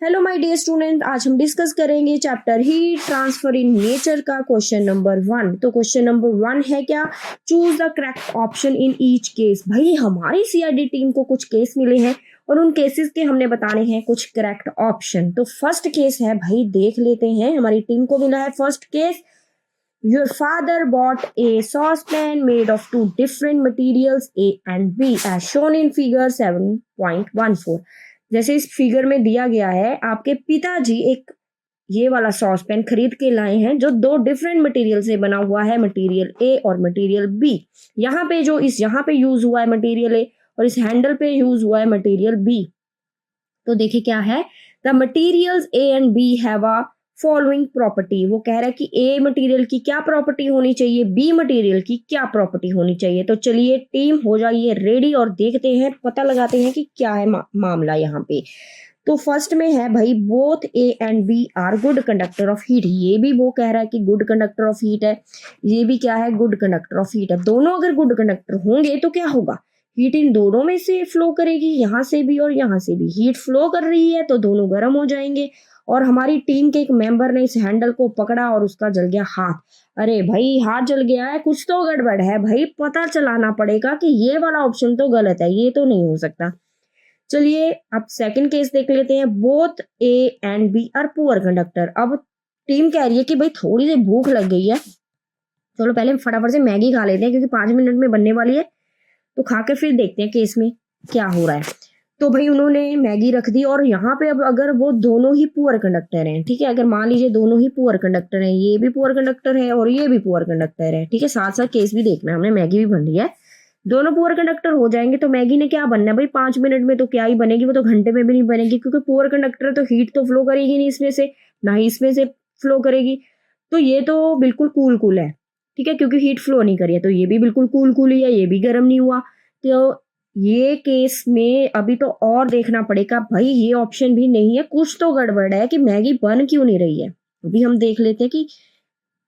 Hello my dear student, आज हम discuss करेंगे chapter heat transfer in nature का क्वेश्चन नंबर 1। तो क्वेश्चन नंबर 1 है क्या, choose the correct option in each case. भाई हमारी सीआरडी टीम को कुछ केस मिले हैं और उन केसेस के हमने बताने हैं कुछ करेक्ट ऑप्शन। तो फर्स्ट केस है भाई, देख लेते हैं। हमारी टीम को मिला है first case, Your father bought a saucepan made of two different materials A and B as shown in figure 7.14। जैसे इस फिगर में दिया गया है, आपके पिताजी एक ये वाला सॉस पैन खरीद के लाए हैं जो दो डिफरेंट मटेरियल से बना हुआ है, मटेरियल ए और मटेरियल बी। यहाँ पे यहाँ पे यूज हुआ है मटेरियल ए और इस हैंडल पे यूज हुआ है मटेरियल बी। तो देखिए क्या है, the materials A and B have a following property. वो कह रहा है कि ए मटेरियल की क्या प्रॉपर्टी होनी चाहिए, बी मटेरियल की क्या प्रॉपर्टी होनी चाहिए। तो चलिए टीम हो जाइए रेडी और देखते हैं, पता लगाते हैं कि क्या है मामला यहाँ पे। तो फर्स्ट में है भाई, both A and B are good conductor of heat. ये भी वो कह रहा है कि गुड कंडक्टर ऑफ हीट है, ये भी क्या है, गुड कंडक्टर ऑफ हीट है। दोनों अगर गुड कंडक्टर होंगे तो क्या होगा, हीट इन दोनों में से फ्लो करेगी, यहाँ से भी और यहाँ से भी हीट फ्लो कर रही है तो दोनों गर्म हो जाएंगे। और हमारी टीम के एक मेंबर ने इस हैंडल को पकड़ा और उसका जल गया हाथ। अरे भाई हाथ जल गया है, कुछ तो गड़बड़ है भाई, पता चलाना पड़ेगा कि ये वाला ऑप्शन तो गलत है, ये तो नहीं हो सकता। चलिए अब सेकंड केस देख लेते हैं, both A and B are poor conductor. अब टीम कह रही है कि भाई थोड़ी सी भूख लग गई है, चलो पहले फटाफट से मैगी खा लेते हैं क्योंकि 5 मिनट में बनने वाली है। तो खा के फिर देखते हैं केस में क्या हो रहा है। तो भाई उन्होंने मैगी रख दी और यहाँ पे अब अगर वो दोनों ही पुअर कंडक्टर हैं, ठीक है, अगर मान लीजिए दोनों ही पुअर कंडक्टर हैं, ये भी पुअर कंडक्टर है और ये भी पुअर कंडक्टर है, ठीक है, साथ साथ केस भी देखना है हमने, मैगी भी बन रही है, दोनों पुअर कंडक्टर हो जाएंगे तो मैगी ने क्या बनना है भाई, 5 मिनट में तो क्या ही बनेगी, वो तो घंटे में भी नहीं बनेगी क्योंकि पुअर कंडक्टर तो हीट तो फ्लो करेगी नहीं इसमें से, ना ही इसमें से फ्लो करेगी। तो ये तो बिल्कुल कूल कूल है, ठीक है, क्योंकि हीट फ्लो नहीं करी है। तो ये भी बिल्कुल कूल कूल ही है, ये भी गर्म नहीं हुआ। तो ये केस में अभी तो और देखना पड़ेगा भाई, ये ऑप्शन भी नहीं है, कुछ तो गड़बड़ है कि मैगी बन क्यों नहीं रही है। अभी हम देख लेते हैं कि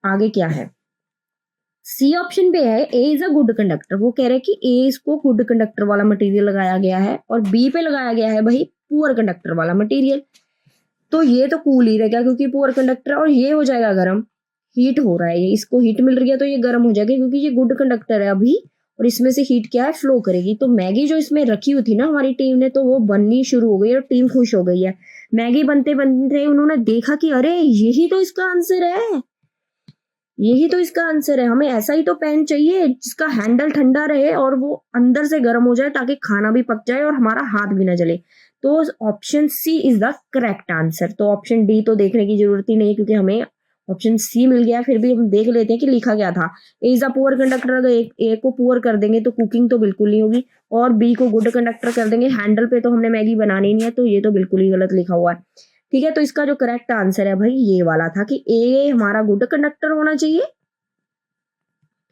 आगे क्या है। सी ऑप्शन पे है ए इज अ गुड कंडक्टर। वो कह रहे हैं कि ए इसको गुड कंडक्टर वाला मटेरियल लगाया गया है और बी पे लगाया गया है भाई पुअर कंडक्टर वाला मटेरियल। तो ये तो कूल ही रहेगा क्योंकि पुअर कंडक्टर, और ये हो जाएगा गर्म, हीट हो रहा है, ये इसको हीट मिल रही है तो ये गर्म हो जाएगा क्योंकि ये गुड कंडक्टर है अभी और इसमें से हीट क्या है, फ्लो करेगी। तो मैगी जो इसमें रखी हुई थी ना हमारी टीम ने, तो वो बननी शुरू हो गई और टीम खुश हो गई है। मैगी बनते बनते उन्होंने देखा कि अरे यही तो इसका आंसर है, यही तो इसका आंसर है, हमें ऐसा ही तो पेन चाहिए जिसका हैंडल ठंडा रहे और वो अंदर से गर्म हो जाए ताकि खाना भी पक जाए और हमारा हाथ भी ना जले। तो option C is the correct answer. तो ऑप्शन डी तो देखने की जरूरत ही नहीं है क्योंकि हमें ऑप्शन सी मिल गया। फिर भी हम देख लेते हैं कि लिखा क्या था। ए इज अ पुअर कंडक्टर, अगर ए को पुअर कर देंगे तो कुकिंग तो बिल्कुल नहीं होगी, और बी को गुड कंडक्टर कर देंगे, हैंडल पे तो हमने मैगी बनानी नहीं है, तो ये तो बिल्कुल ही गलत लिखा हुआ है। ठीक है, तो इसका जो करेक्ट आंसर है भाई ये वाला था कि ए हमारा गुड कंडक्टर होना चाहिए,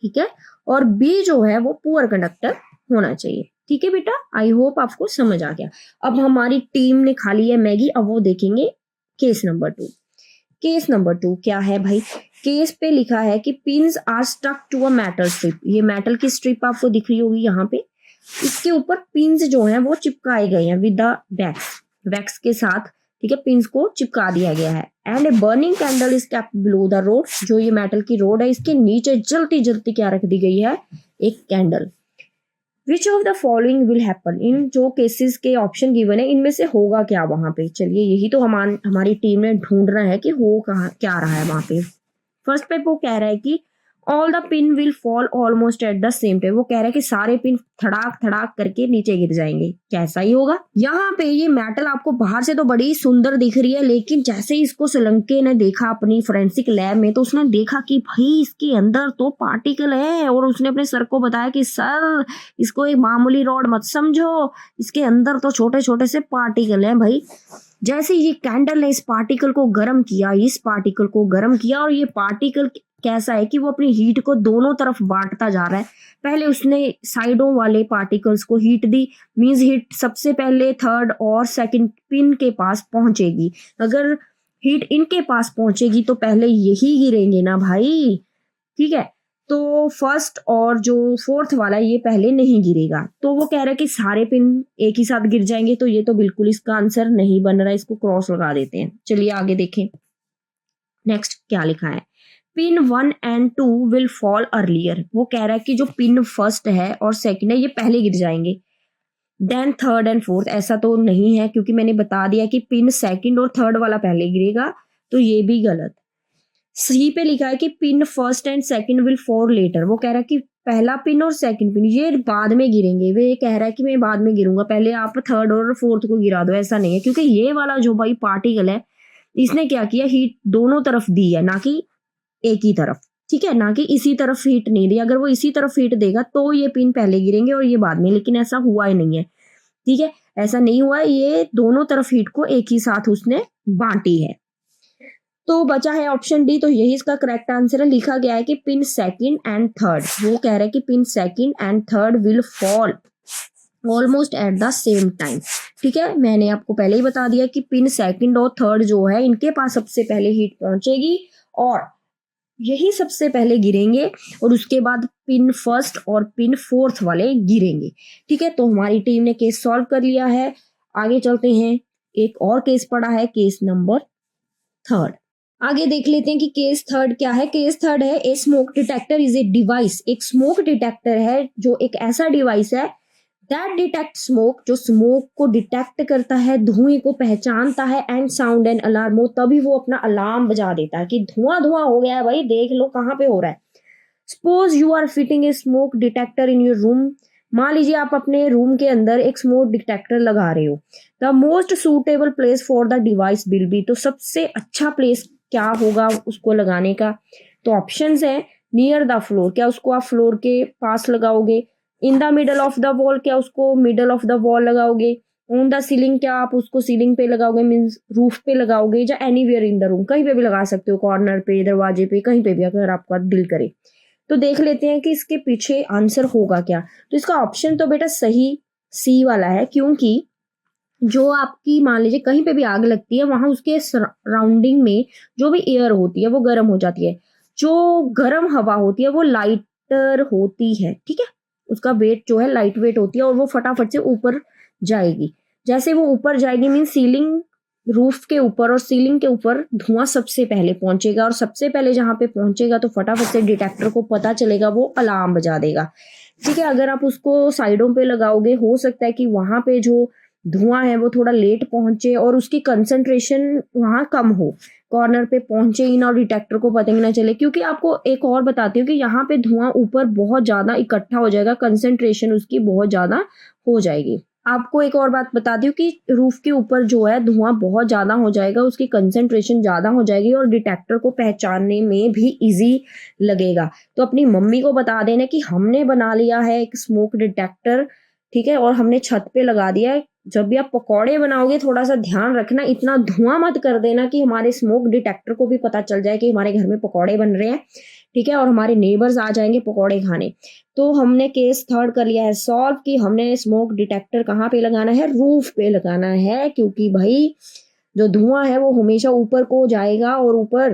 ठीक है, और बी जो है वो पुअर कंडक्टर होना चाहिए। ठीक है बेटा, आई होप आपको समझ आ गया। अब हमारी टीम ने खा ली है मैगी, अब वो देखेंगे केस नंबर 2। केस नंबर 2 क्या है भाई, केस पे लिखा है कि pins are stuck to a metal strip. ये मेटल की स्ट्रिप आपको दिख रही होगी यहाँ पे, इसके ऊपर पिन्स जो है वो चिपकाए गए हैं विद द वैक्स, वैक्स के साथ, ठीक है, पिन्स को चिपका दिया गया है। And a burning candle is kept below the road. जो ये मेटल की रोड है इसके नीचे जलती जलती क्या रख दी गई है, एक candle. Which of the following will happen, in जो केसेस के ऑप्शन गिवन है इनमें से होगा क्या वहां पे। चलिए यही तो हमारी टीम ने ढूंढना है कि हो कहा क्या रहा है वहां पे। फर्स्ट पे वो कह रहा है कि all the pin will fall almost at the same time. वो कह रहा है कि सारे पिन थड़ाक थड़ाक करके नीचे गिर जाएंगे। कैसा ही होगा, यहाँ पे ये मेटल आपको बाहर से तो बड़ी सुंदर दिख रही है, लेकिन जैसे ही इसको सोलंकी ने देखा अपनी फोरेंसिक लैब में तो उसने देखा कि भाई इसके अंदर तो पार्टिकल है, और उसने अपने सर को बताया कि सर इसको एक मामूली रॉड मत समझो, इसके अंदर तो छोटे छोटे से पार्टिकल हैं भाई। जैसे ये कैंडल ने इस पार्टिकल को गर्म किया, इस पार्टिकल को गर्म किया, और ये पार्टिकल कैसा है कि वो अपनी हीट को दोनों तरफ बांटता जा रहा है। पहले उसने साइडों वाले पार्टिकल्स को हीट दी, मींस हीट सबसे पहले थर्ड और सेकंड पिन के पास पहुंचेगी। अगर हीट इनके पास पहुंचेगी तो पहले यही गिरेंगे ना भाई, ठीक है। तो फर्स्ट और जो फोर्थ वाला ये पहले नहीं गिरेगा। तो वो कह रहा है कि सारे पिन एक ही साथ गिर जाएंगे, तो ये तो बिल्कुल इसका आंसर नहीं बन रहा है, इसको क्रॉस लगा देते हैं। चलिए आगे देखें नेक्स्ट क्या लिखा है। Pin 1 and 2 will fall earlier. वो कह रहा है कि जो पिन फर्स्ट है और सेकंड है ये पहले गिर जाएंगे देन थर्ड एंड फोर्थ। ऐसा तो नहीं है क्योंकि मैंने बता दिया कि पिन सेकंड और थर्ड वाला पहले गिरेगा, तो ये भी गलत। सी पे लिखा है कि pin first and second will fall later. वो कह रहा है कि पहला पिन और सेकंड पिन ये बाद में गिरेंगे। वे ये कह रहा है कि मैं बाद में गिरूंगा, पहले आप थर्ड और फोर्थ को गिरा दो। ऐसा नहीं है क्योंकि ये वाला जो भाई पार्टिकल है इसने क्या किया, हीट दोनों तरफ दी है, ना कि एक ही तरफ। ठीक है, ना कि इसी तरफ हीट नहीं दी। अगर वो इसी तरफ हीट देगा तो ये पिन पहले गिरेंगे और ये बाद में, लेकिन ऐसा हुआ ही नहीं है। ठीक है, ऐसा नहीं हुआ, ये दोनों तरफ हीट को एक ही साथ उसने बांटी है। तो बचा है ऑप्शन डी, तो यही इसका करेक्ट आंसर है। लिखा गया है कि पिन सेकंड एंड थर्ड, वो कह रहा है कि pin second and third will fall almost at the same time. ठीक है, मैंने आपको पहले ही बता दिया कि पिन सेकंड और थर्ड जो है इनके पास सबसे पहले हीट पहुंचेगी और यही सबसे पहले गिरेंगे और उसके बाद पिन फर्स्ट और पिन फोर्थ वाले गिरेंगे। ठीक है, तो हमारी टीम ने केस सॉल्व कर लिया है। आगे चलते हैं, एक और केस पड़ा है, केस नंबर थर्ड। आगे देख लेते हैं कि केस थर्ड क्या है। केस थर्ड है, a smoke detector is a device. एक स्मोक डिटेक्टर है जो एक ऐसा डिवाइस है दैट डिटेक्ट स्मोक, जो स्मोक को डिटेक्ट करता है, धुएं को पहचानता है, एंड साउंड एंड अलार्म हो, तभी वो अपना अलार्म बजा देता है कि धुआं धुआं हो गया है भाई, देख लो कहाँ पे हो रहा है। Suppose you are fitting a smoke detector in your room. मान लीजिए आप अपने रूम के अंदर एक स्मोक डिटेक्टर लगा रहे हो। The most suitable place for the device will be, तो सबसे अच्छा प्लेस क्या होगा उसको लगाने का। तो ऑप्शंस है, नियर द फ्लोर, क्या उसको आप फ्लोर के पास लगाओगे। In the middle of the wall, क्या उसको मिडल ऑफ द वॉल लगाओगे। ऑन द सीलिंग, क्या आप उसको सीलिंग पे लगाओगे, मीन्स रूफ पे लगाओगे, या एनीवेयर इन द रूम, कहीं पे भी लगा सकते हो, कॉर्नर पे, दरवाजे पे, कहीं पे भी अगर आपका दिल करे। तो देख लेते हैं कि इसके पीछे आंसर होगा क्या। तो इसका ऑप्शन तो बेटा सही सी वाला है, क्योंकि जो आपकी मान लीजिए कहीं पे भी आग लगती है वहां उसके सराउंडिंग में जो भी एयर होती है वो गर्म हो जाती है। जो गर्म हवा होती है वो लाइटर होती है। ठीक है, उसका वेट जो है लाइट वेट होती है और वो फटाफट से ऊपर जाएगी। जैसे वो ऊपर जाएगी मीन सीलिंग, रूफ के ऊपर और सीलिंग के ऊपर धुआं सबसे पहले पहुंचेगा, और सबसे पहले जहां पे पहुंचेगा तो फटाफट से डिटेक्टर को पता चलेगा, वो अलार्म बजा देगा। ठीक है, अगर आप उसको साइडों पे लगाओगे हो सकता है कि वहां पे जो धुआं है वो थोड़ा लेट पहुंचे और उसकी कंसंट्रेशन वहां कम हो, कॉर्नर पे पहुंचे ही ना और डिटेक्टर को पता ही ना चले। क्योंकि आपको एक और बताती हूँ कि यहाँ पे धुआं ऊपर बहुत ज्यादा इकट्ठा हो जाएगा, कंसंट्रेशन उसकी बहुत ज्यादा हो जाएगी। आपको एक और बात बता दूं कि रूफ के ऊपर जो है धुआं बहुत ज्यादा हो जाएगा, उसकी कंसंट्रेशन ज्यादा हो जाएगी और डिटेक्टर को पहचानने में भी इजी लगेगा। तो अपनी मम्मी को बता देना कि हमने बना लिया है एक स्मोक डिटेक्टर। ठीक है, और हमने छत पे लगा दिया है। जब भी आप पकौड़े बनाओगे थोड़ा सा ध्यान रखना, इतना धुआं मत कर देना कि हमारे स्मोक डिटेक्टर को भी पता चल जाए कि हमारे घर में पकौड़े बन रहे हैं। ठीक है, और हमारे नेबर्स आ जाएंगे पकौड़े खाने। तो हमने केस थर्ड कर लिया है सॉल्व कि हमने स्मोक डिटेक्टर कहाँ पे लगाना है, रूफ पे लगाना है, क्योंकि भाई जो धुआं है वो हमेशा ऊपर को जाएगा और ऊपर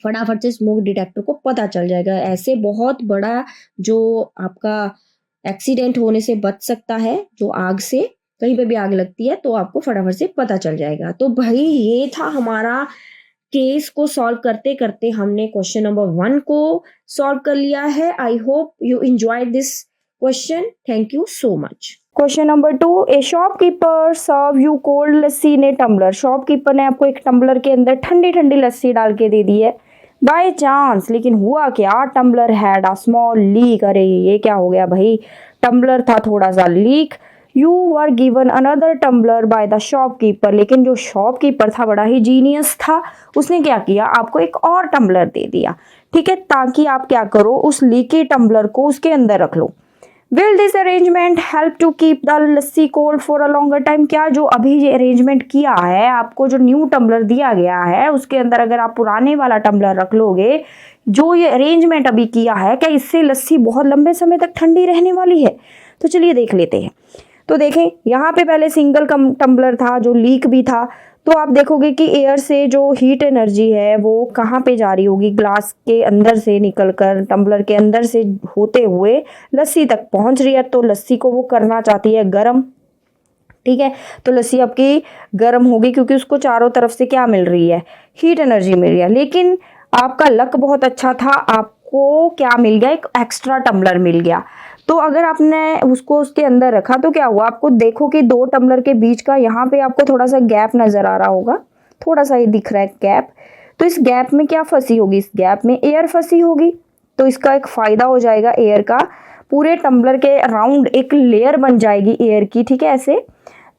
फटाफट से स्मोक डिटेक्टर को पता चल जाएगा। ऐसे बहुत बड़ा जो आपका एक्सीडेंट होने से बच सकता है। जो आग से कहीं पे भी आग लगती है तो आपको फटाफट से पता चल जाएगा। तो भाई ये था हमारा केस को सॉल्व करते करते हमने क्वेश्चन नंबर 1 को सॉल्व कर लिया है। I hope you enjoyed this question. Thank you so much. Question number 2, a shopkeeper serve you cold lassi in a tumbler. Shopkeeper ने आपको एक टम्बलर के अंदर ठंडी ठंडी लस्सी डाल के दे दी है। बाय चांस, लेकिन हुआ क्या, tumbler had a small leak. अरे ये क्या हो गया भाई, टम्बलर था थोड़ा सा leak. You were given another tumbler by the shopkeeper. लेकिन जो शॉपकीपर था बड़ा ही जीनियस था, उसने क्या किया, आपको एक और टम्बलर दे दिया। ठीक है, ताकि आप क्या करो, उस लीकी टम्बलर को उसके अंदर रख लो। Will this arrangement help to keep the lassi cold for a longer time. क्या जो अभी ये अरेंजमेंट किया है, आपको जो न्यू टम्बलर दिया गया है उसके अंदर अगर आप पुराने वाला टम्बलर रख लोगे, जो ये अरेंजमेंट अभी किया है, क्या इससे लस्सी बहुत लंबे समय तक ठंडी रहने वाली है। तो चलिए देख लेते हैं। तो देखें, यहाँ पे पहले सिंगल टम्बलर था जो लीक भी था, तो आप देखोगे कि एयर से जो हीट एनर्जी है वो कहाँ पे जा रही होगी, ग्लास के अंदर से निकलकर टम्बलर के अंदर से होते हुए लस्सी तक पहुंच रही है। तो लस्सी को वो करना चाहती है गर्म, ठीक है। तो लस्सी आपकी गर्म होगी क्योंकि उसको चारों तरफ से क्या मिल रही है, हीट एनर्जी मिल रही है। लेकिन आपका लक बहुत अच्छा था, आपको क्या मिल गया, एक एक्स्ट्रा टम्बलर मिल गया। तो अगर आपने उसको उसके अंदर रखा तो क्या हुआ, आपको देखो कि 2 टम्बलर के बीच का यहाँ पे आपको थोड़ा सा गैप नजर आ रहा होगा, थोड़ा सा ये दिख रहा है गैप। तो इस गैप में क्या फंसी होगी, इस गैप में एयर फंसी होगी। तो इसका एक फायदा हो जाएगा एयर का, पूरे टम्बलर के अराउंड एक लेयर बन जाएगी एयर की, ठीक है ऐसे।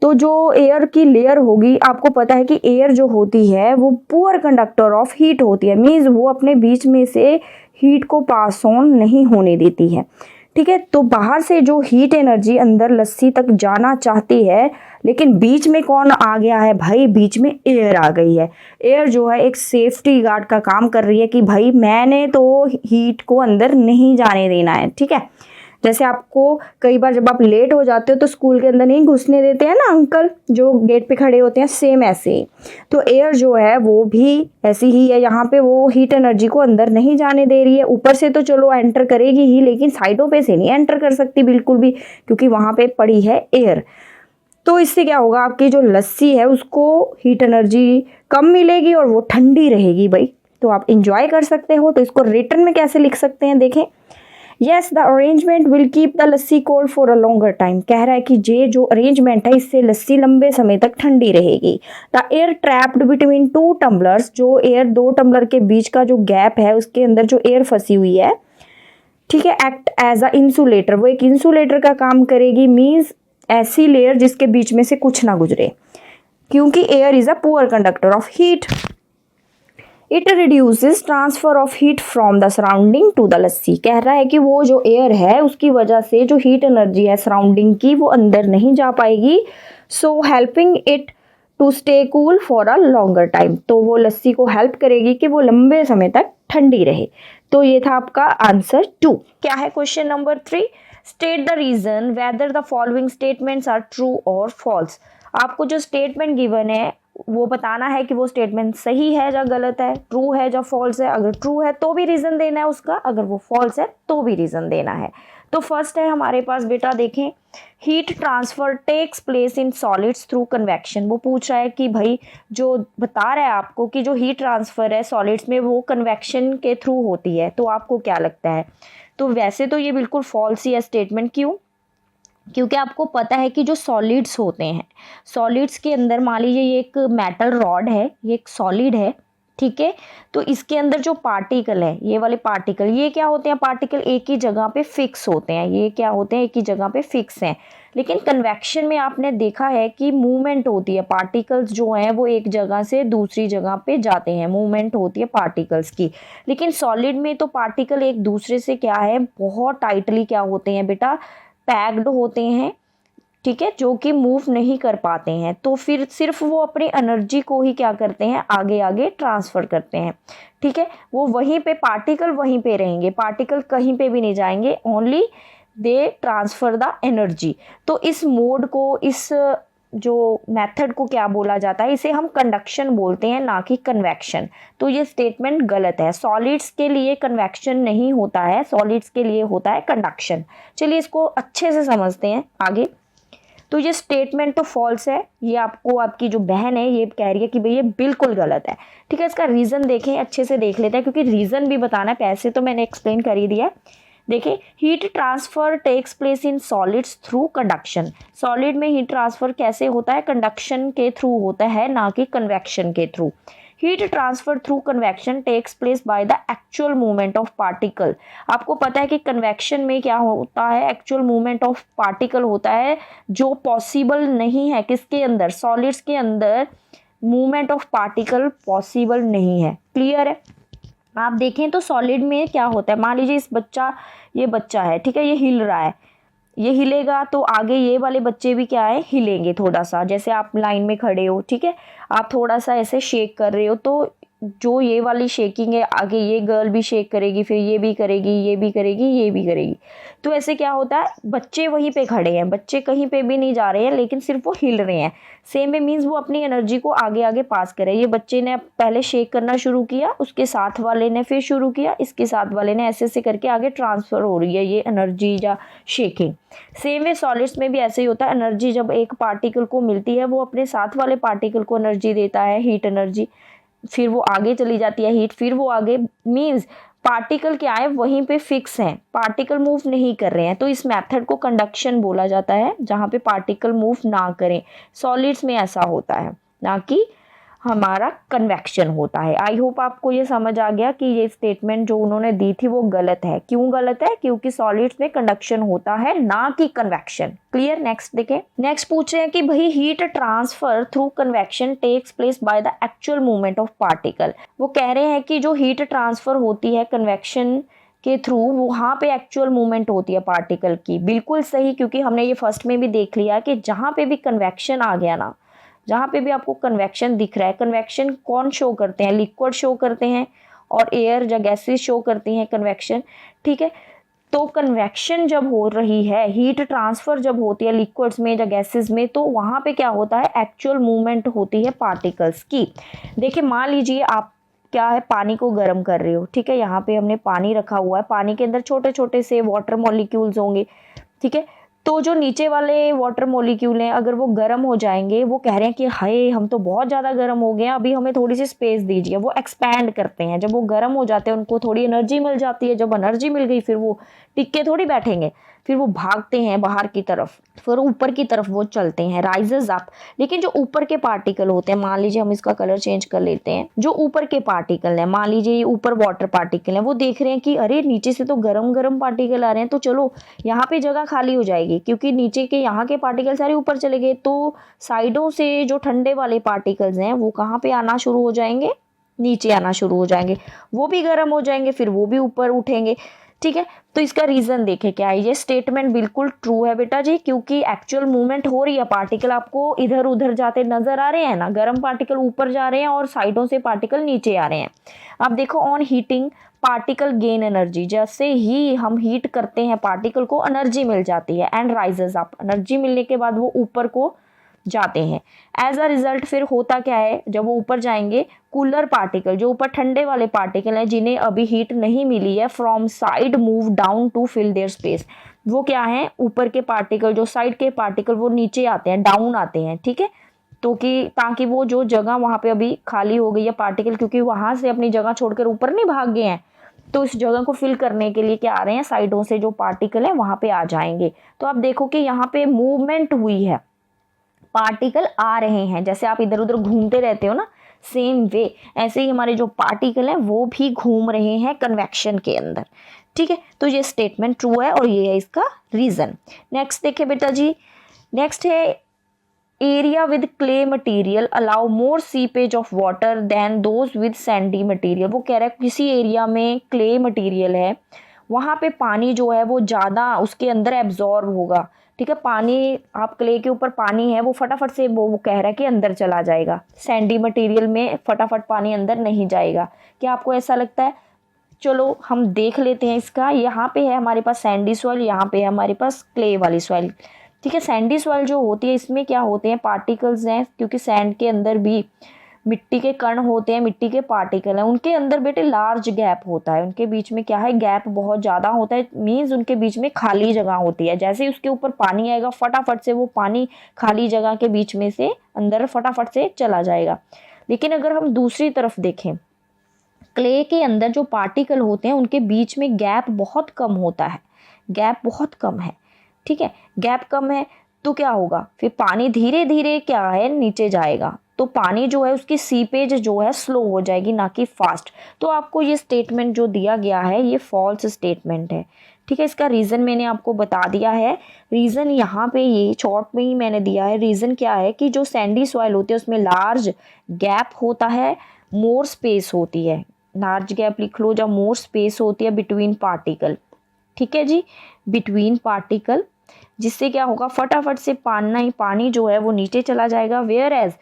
तो जो एयर की लेयर होगी, आपको पता है कि एयर जो होती है वो पुअर कंडक्टर ऑफ हीट होती है, मीन्स वो अपने बीच में से हीट को पास ऑन नहीं होने देती है, ठीक है। तो बाहर से जो हीट एनर्जी अंदर लस्सी तक जाना चाहती है, लेकिन बीच में कौन आ गया है भाई, बीच में एयर आ गई है। एयर जो है एक सेफ्टी गार्ड का काम कर रही है कि भाई मैंने तो हीट को अंदर नहीं जाने देना है, ठीक है। जैसे आपको कई बार जब आप लेट हो जाते हो तो स्कूल के अंदर नहीं घुसने देते हैं ना अंकल जो गेट पे खड़े होते हैं, सेम ऐसे ही। तो एयर जो है वो भी ऐसी ही है, यहाँ पे वो हीट एनर्जी को अंदर नहीं जाने दे रही है। ऊपर से तो चलो एंटर करेगी ही, लेकिन साइडों पे से नहीं एंटर कर सकती बिल्कुल भी, क्योंकि वहाँ पे पड़ी है एयर। तो इससे क्या होगा, आपकी जो लस्सी है उसको हीट एनर्जी कम मिलेगी और वो ठंडी रहेगी भाई। तो आप इंजॉय कर सकते हो। तो इसको रिटर्न में कैसे लिख सकते हैं, देखें। Yes, the arrangement will keep the lassi cold for a longer time. कह रहा है कि ये जो अरेंजमेंट है इससे लस्सी लंबे समय तक ठंडी रहेगी। The air trapped between 2 tumblers, जो एयर 2 टम्बलर के बीच का जो गैप है उसके अंदर जो एयर फंसी हुई है, ठीक है, एक्ट एज अ इंसुलेटर, वो एक इंसुलेटर का काम करेगी। मीन्स ऐसी लेयर जिसके बीच में से कुछ ना गुजरे, क्योंकि air is a poor conductor of heat. It reduces transfer of heat from the surrounding to the lassi. कह रहा है कि वो जो एयर है उसकी वजह से जो हीट एनर्जी है सराउंडिंग की वो अंदर नहीं जा पाएगी, so helping it to stay cool for a longer time. तो वो लस्सी को हेल्प करेगी कि वो लंबे समय तक ठंडी रहे। तो ये था आपका आंसर 2। क्या है question number 3, state the reason whether the following statements are true और फॉल्स। आपको जो स्टेटमेंट गिवन है वो बताना है कि वो स्टेटमेंट सही है या गलत है, ट्रू है या फॉल्स है। अगर ट्रू है तो भी रीजन देना है उसका, अगर वो फॉल्स है तो भी रीजन देना है। तो फर्स्ट है हमारे पास बेटा, देखें, heat transfer takes place in solids through convection. वो पूछ रहा है कि भाई जो बता रहा है आपको कि जो हीट ट्रांसफर है सॉलिड्स में वो कन्वेक्शन के थ्रू होती है। तो आपको क्या लगता है, तो वैसे तो ये बिल्कुल फॉल्स ही है स्टेटमेंट। क्यों, क्योंकि आपको पता है कि जो सॉलिड्स होते हैं, सॉलिड्स के अंदर मान लीजिए ये एक मेटल रॉड है, ये एक सॉलिड है, ठीक है। तो इसके अंदर जो पार्टिकल है, ये वाले पार्टिकल, ये क्या होते हैं, पार्टिकल एक ही जगह पे फिक्स होते हैं। ये क्या होते हैं, एक ही जगह पे फिक्स हैं। लेकिन कन्वेक्शन में आपने देखा है कि मूवमेंट होती है, पार्टिकल्स जो हैं वो एक जगह से दूसरी जगह पे जाते हैं, मूवमेंट होती है पार्टिकल्स की। लेकिन सॉलिड में तो पार्टिकल एक दूसरे से क्या है, बहुत टाइटली क्या होते हैं बेटा, पैक्ड होते हैं, ठीक है, जो कि मूव नहीं कर पाते हैं। तो फिर सिर्फ वो अपनी एनर्जी को ही क्या करते हैं, आगे आगे ट्रांसफ़र करते हैं, ठीक है। वो वहीं पे पार्टिकल वहीं पे रहेंगे, पार्टिकल कहीं पे भी नहीं जाएंगे, only they transfer the energy. तो इस मोड को, इस जो मेथड को क्या बोला जाता है, इसे हम कंडक्शन बोलते हैं, ना कि कन्वेक्शन। तो ये स्टेटमेंट गलत है। सॉलिड्स के लिए कन्वेक्शन नहीं होता है, सॉलिड्स के लिए होता है कंडक्शन। चलिए इसको अच्छे से समझते हैं आगे। तो ये स्टेटमेंट तो फॉल्स है, ये आपको आपकी जो बहन है ये कह रही है कि भाई ये बिल्कुल गलत है, ठीक है। इसका रीज़न देखें, अच्छे से देख लेते हैं, क्योंकि रीज़न भी बताना है, पैसे तो मैंने एक्सप्लेन कर ही दिया। देखिए, heat transfer takes place in solids through conduction. Solid में हीट ट्रांसफर कैसे होता है, कंडक्शन के थ्रू होता है, ना कि कन्वेक्शन के थ्रू। Heat transfer through convection takes place by the actual movement of particle. आपको पता है कि कन्वेक्शन में क्या होता है, एक्चुअल मूवमेंट ऑफ पार्टिकल होता है, जो पॉसिबल नहीं है किसके अंदर, सॉलिड्स के अंदर मूवमेंट ऑफ पार्टिकल पॉसिबल नहीं है। क्लियर है। आप देखें तो सॉलिड में क्या होता है, मान लीजिए ये बच्चा है, ठीक है, ये हिल रहा है, ये हिलेगा तो आगे ये वाले बच्चे भी क्या है, हिलेंगे थोड़ा सा। जैसे आप लाइन में खड़े हो, ठीक है, आप थोड़ा सा ऐसे शेक कर रहे हो तो जो ये वाली शेकिंग है, आगे ये गर्ल भी शेक करेगी, फिर ये भी करेगी, ये भी करेगी, ये भी करेगी। तो ऐसे क्या होता है, बच्चे वहीं पे खड़े हैं, बच्चे कहीं पे भी नहीं जा रहे हैं, लेकिन सिर्फ वो हिल रहे हैं। सेम वे मीन्स वो अपनी एनर्जी को आगे आगे पास करे। ये बच्चे ने पहले शेक करना शुरू किया, उसके साथ वाले ने फिर शुरू किया, इसके साथ वाले ने, ऐसे ऐसे करके आगे ट्रांसफर हो रही है ये एनर्जी या शेकिंग। सेम वे सॉलिड्स में भी ऐसे ही होता है। एनर्जी जब एक पार्टिकल को मिलती है, वो अपने साथ वाले पार्टिकल को एनर्जी देता है, हीट एनर्जी, फिर वो आगे चली जाती है हीट, फिर वो आगे, मीन्स पार्टिकल क्या है, वहीं पे फिक्स हैं, पार्टिकल मूव नहीं कर रहे हैं। तो इस मेथड को कंडक्शन बोला जाता है, जहाँ पे पार्टिकल मूव ना करें। सॉलिड्स में ऐसा होता है, ना कि हमारा कन्वेक्शन होता है। आई होप आपको ये समझ आ गया कि ये स्टेटमेंट जो उन्होंने दी थी वो गलत है। क्यों गलत है? क्योंकि सॉलिड्स में कंडक्शन होता है, ना कि कन्वेक्शन। क्लियर? नेक्स्ट देखें। नेक्स्ट पूछ रहे हैं कि भाई heat transfer through convection takes place by the actual movement of particle. वो कह रहे हैं कि जो हीट ट्रांसफर होती है कन्वेक्शन के थ्रू, वहाँ पे एक्चुअल मूवमेंट होती है पार्टिकल की। बिल्कुल सही, क्योंकि हमने ये फर्स्ट में भी देख लिया कि जहाँ पे भी कन्वेक्शन आ गया ना, जहाँ पे भी आपको कन्वेक्शन दिख रहा है, कन्वेक्शन कौन शो करते हैं? लिक्विड शो करते हैं, और एयर या गैसेस शो करती हैं कन्वेक्शन। ठीक है, तो कन्वेक्शन जब हो रही है, हीट ट्रांसफर जब होती है लिक्विड्स में या गैसेस में, तो वहाँ पे क्या होता है, एक्चुअल मूवमेंट होती है पार्टिकल्स की। देखिए, मान लीजिए आप क्या है, पानी को गर्म कर रहे हो। ठीक है, यहाँ पे हमने पानी रखा हुआ है, पानी के अंदर छोटे छोटे से वाटर मॉलिक्यूल्स होंगे। ठीक है, तो जो नीचे वाले वाटर मॉलिक्यूल हैं, अगर वो गर्म हो जाएंगे, वो कह रहे हैं कि हाय हम तो बहुत ज़्यादा गर्म हो गए हैं, अभी हमें थोड़ी सी स्पेस दीजिए। वो एक्सपैंड करते हैं, जब वो गर्म हो जाते हैं उनको थोड़ी एनर्जी मिल जाती है। जब एनर्जी मिल गई, फिर वो टिक के थोड़ी बैठेंगे, फिर वो भागते हैं बाहर की तरफ, फिर ऊपर की तरफ वो चलते हैं, राइजेस अप। लेकिन जो ऊपर के पार्टिकल होते हैं, मान लीजिए हम इसका कलर चेंज कर लेते हैं, जो ऊपर के पार्टिकल हैं, मान लीजिए ये ऊपर वाटर पार्टिकल हैं, वो देख रहे हैं कि अरे नीचे से तो गरम गरम पार्टिकल आ रहे हैं, तो चलो यहाँ पे जगह खाली हो जाएगी, क्योंकि नीचे के यहाँ के पार्टिकल सारे ऊपर चले गए। तो साइडों से जो ठंडे वाले पार्टिकल्स हैं, वो कहाँ पे आना शुरू हो जाएंगे, नीचे आना शुरू हो जाएंगे, वो भी गर्म हो जाएंगे, फिर वो भी ऊपर उठेंगे। ठीक है, तो इसका रीजन देखें क्या है। ये स्टेटमेंट बिल्कुल ट्रू है बेटा जी, क्योंकि एक्चुअल मूवमेंट हो रही है, पार्टिकल आपको इधर उधर जाते नजर आ रहे हैं ना, गर्म पार्टिकल ऊपर जा रहे हैं और साइडों से पार्टिकल नीचे आ रहे हैं। अब देखो, on heating particle gain energy, जैसे ही हम हीट करते हैं पार्टिकल को एनर्जी मिल जाती है, एंड राइजेस अप, एनर्जी मिलने के बाद वो ऊपर को जाते हैं। एज अ रिजल्ट फिर होता क्या है, जब वो ऊपर जाएंगे, कूलर पार्टिकल, जो ऊपर ठंडे वाले पार्टिकल हैं, जिन्हें अभी हीट नहीं मिली है, from side move down to fill their space. वो क्या है, ऊपर के पार्टिकल, जो साइड के पार्टिकल, वो नीचे आते हैं, डाउन आते हैं। ठीक है, तो कि ताकि वो जो जगह वहां पे अभी खाली हो गई है पार्टिकल, क्योंकि वहां से अपनी जगह छोड़कर ऊपर नहीं भाग गए हैं, तो इस जगह को फिल करने के लिए क्या आ रहे हैं, साइडों से जो पार्टिकल है वहां पे आ जाएंगे। तो आप देखो कि यहाँ पे मूवमेंट हुई है, पार्टिकल आ रहे हैं। जैसे आप इधर उधर घूमते रहते हो ना, सेम वे ऐसे ही हमारे जो पार्टिकल हैं वो भी घूम रहे हैं कन्वेक्शन के अंदर। ठीक है, तो ये स्टेटमेंट ट्रू है और ये है इसका रीजन। नेक्स्ट देखिए बेटा जी, नेक्स्ट है area with clay material allow more seepage of water than those with sandy material. वो कह रहा है किसी एरिया में क्ले मटेरियल है, वहाँ पे पानी जो है वो ज़्यादा उसके अंदर एब्जॉर्ब होगा। ठीक है, पानी, आप क्ले के ऊपर पानी है, वो फटाफट से वो कह रहा है कि अंदर चला जाएगा। सैंडी मटेरियल में फटाफट पानी अंदर नहीं जाएगा। क्या आपको ऐसा लगता है? चलो हम देख लेते हैं इसका। यहाँ पे है हमारे पास सैंडी सॉइल, यहाँ पे है हमारे पास क्ले वाली सॉइल। ठीक है, सैंडी सॉइल जो होती है, इसमें क्या होते हैं, पार्टिकल्स हैं, क्योंकि सैंड के अंदर भी मिट्टी के कण होते हैं, मिट्टी के पार्टिकल हैं, उनके अंदर बेटे लार्ज गैप होता है, उनके बीच में क्या है, गैप बहुत ज़्यादा होता है, मीन्स उनके बीच में खाली जगह होती है। जैसे ही उसके ऊपर पानी आएगा, फटाफट से वो पानी खाली जगह के बीच में से अंदर फटाफट से चला जाएगा। लेकिन अगर हम दूसरी तरफ देखें, क्ले के अंदर जो पार्टिकल होते हैं उनके बीच में गैप बहुत कम होता है, गैप बहुत कम है। ठीक है, गैप कम है तो क्या होगा, फिर पानी धीरे धीरे क्या है, नीचे जाएगा, तो पानी जो है उसकी सीपेज जो है स्लो हो जाएगी, ना कि फास्ट। तो आपको ये स्टेटमेंट जो दिया गया है ये फॉल्स स्टेटमेंट है। ठीक है, इसका रीज़न मैंने आपको बता दिया है। रीज़न यहाँ पे ये शॉर्ट में ही मैंने दिया है। रीज़न क्या है कि जो सैंडी सॉइल होती है उसमें लार्ज गैप होता है, मोर स्पेस होती है, लार्ज गैप लिख लो, जब मोर स्पेस होती है बिटवीन पार्टिकल। ठीक है जी, बिटवीन पार्टिकल, जिससे क्या होगा, फटाफट से पानी जो है वो नीचे चला जाएगा। वेयर एज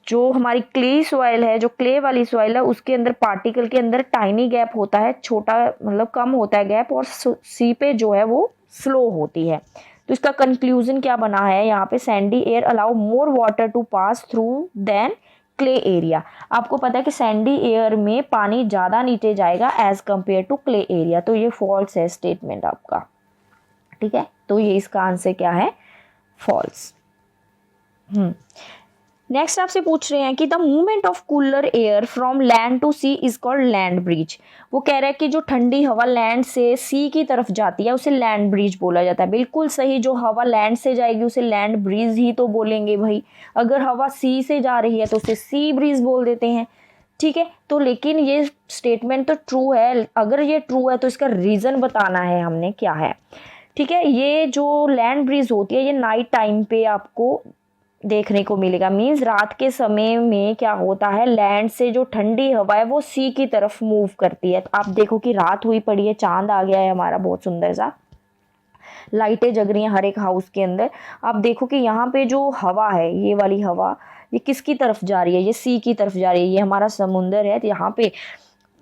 जो हमारी क्ले सॉइल है, जो क्ले वाली सॉइल है, उसके अंदर पार्टिकल के अंदर टाइनी गैप होता है, छोटा मतलब कम होता है गैप, और सी पे जो है वो स्लो होती है। तो इसका कंक्लूजन क्या बना है यहाँ पे, sandy air allow more water to pass through than clay area. आपको पता है कि सैंडी एयर में पानी ज़्यादा नीचे जाएगा as compare to clay area, तो ये फॉल्स है स्टेटमेंट आपका, ठीक है। तो ये इसका आंसर क्या है, फॉल्स। नेक्स्ट आपसे पूछ रहे हैं कि the movement of cooler air from land to sea is called land breeze. वो कह रहा है कि जो ठंडी हवा लैंड से सी की तरफ जाती है उसे लैंड ब्रिज बोला जाता है। बिल्कुल सही, जो हवा लैंड से जाएगी उसे लैंड ब्रिज ही तो बोलेंगे भाई। अगर हवा सी से जा रही है तो उसे सी ब्रिज बोल देते हैं, ठीक है। तो लेकिन ये स्टेटमेंट तो ट्रू है, अगर ये ट्रू है तो इसका रीज़न बताना है हमने क्या है, ठीक है। ये जो लैंड ब्रिज होती है ये नाइट टाइम पे आपको देखने को मिलेगा। मीन्स रात के समय में क्या होता है, लैंड से जो ठंडी हवा है वो सी की तरफ मूव करती है। तो आप देखो कि रात हुई पड़ी है, चांद आ गया है हमारा बहुत सुंदर सा, लाइटें जग रही हैं हर एक हाउस के अंदर। आप देखो कि यहाँ पे जो हवा है, ये वाली हवा, ये किसकी तरफ जा रही है, ये सी की तरफ जा रही है। ये हमारा समुंदर है, तो यहाँ पे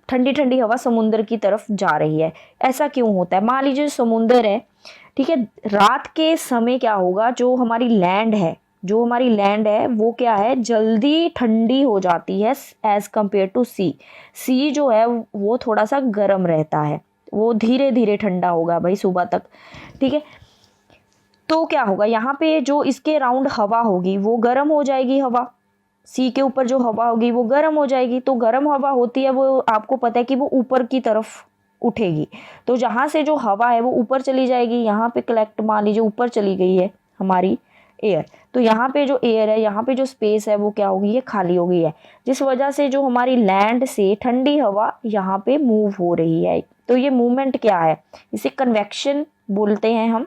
ठंडी ठंडी हवा समुंदर की तरफ जा रही है। ऐसा क्यों होता है, मान लीजिए समुंदर है, ठीक है। रात के समय क्या होगा, जो हमारी लैंड है, जो हमारी लैंड है वो क्या है, जल्दी ठंडी हो जाती है एज कंपेयर टू सी। सी जो है वो थोड़ा सा गर्म रहता है, वो धीरे धीरे ठंडा होगा भाई सुबह तक, ठीक है। तो क्या होगा, यहाँ पे जो इसके राउंड हवा होगी वो गर्म हो जाएगी, हवा सी के ऊपर जो हवा होगी वो गर्म हो जाएगी। तो गर्म हवा होती है वो आपको पता है कि वो ऊपर की तरफ उठेगी, तो जहाँ से जो हवा है वो ऊपर चली जाएगी, यहाँ पे कलेक्ट, मान लीजिए ऊपर चली गई है हमारी एयर, तो यहाँ पे जो एयर है, यहाँ पे जो स्पेस है वो क्या होगी, ये खाली हो गई है, जिस वजह से जो हमारी लैंड से ठंडी हवा यहाँ पे मूव हो रही है। तो ये मूवमेंट क्या है, इसे कन्वेक्शन बोलते हैं। हम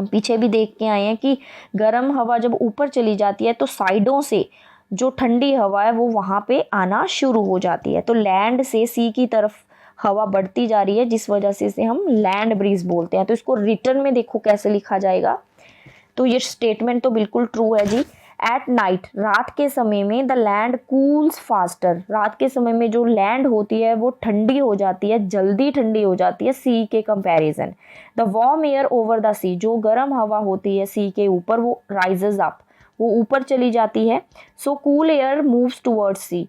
पीछे भी देख के आए हैं कि गर्म हवा जब ऊपर चली जाती है तो साइडों से जो ठंडी हवा है वो वहाँ पे आना शुरू हो जाती है। तो लैंड से सी की तरफ हवा बढ़ती जा रही है, जिस वजह से इसे हम लैंड ब्रीज बोलते हैं। तो इसको रिटर्न में देखो कैसे लिखा जाएगा, तो ये स्टेटमेंट तो बिल्कुल ट्रू है जी। एट नाइट, रात के समय में, द लैंड कूल्स फास्टर, रात के समय में जो लैंड होती है वो ठंडी हो जाती है, जल्दी ठंडी हो जाती है सी के comparison. The warm air over the sea, जो गर्म हवा होती है सी के ऊपर वो राइजेज अप, वो ऊपर चली जाती है। So cool air moves towards sea,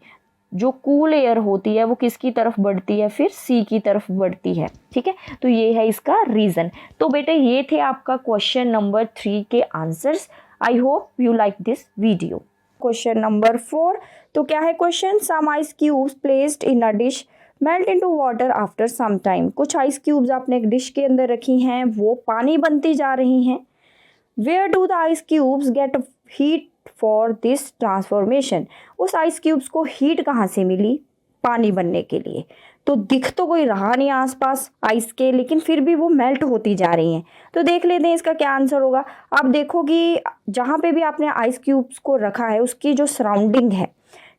जो कूल एयर होती है वो किसकी तरफ बढ़ती है, फिर सी की तरफ बढ़ती है, ठीक है। तो ये है इसका रीज़न। तो बेटे ये थे आपका क्वेश्चन नंबर 3 के answers. I hope you like this video. Question number 4, तो क्या है question, some ice cubes placed in a dish melt into water after some time. कुछ आइस क्यूब्स आपने एक डिश के अंदर रखी हैं, वो पानी बनती जा रही हैं। Where do the ice cubes get heat for this transformation, उस आइस क्यूब्स को हीट कहाँ से मिली पानी बनने के लिए। तो दिख तो कोई रहा नहीं आसपास आइस के, लेकिन फिर भी वो मेल्ट होती जा रही हैं। तो देख लेते हैं इसका क्या आंसर होगा। आप देखो कि जहाँ पे भी आपने आइस क्यूब्स को रखा है उसकी जो सराउंडिंग है,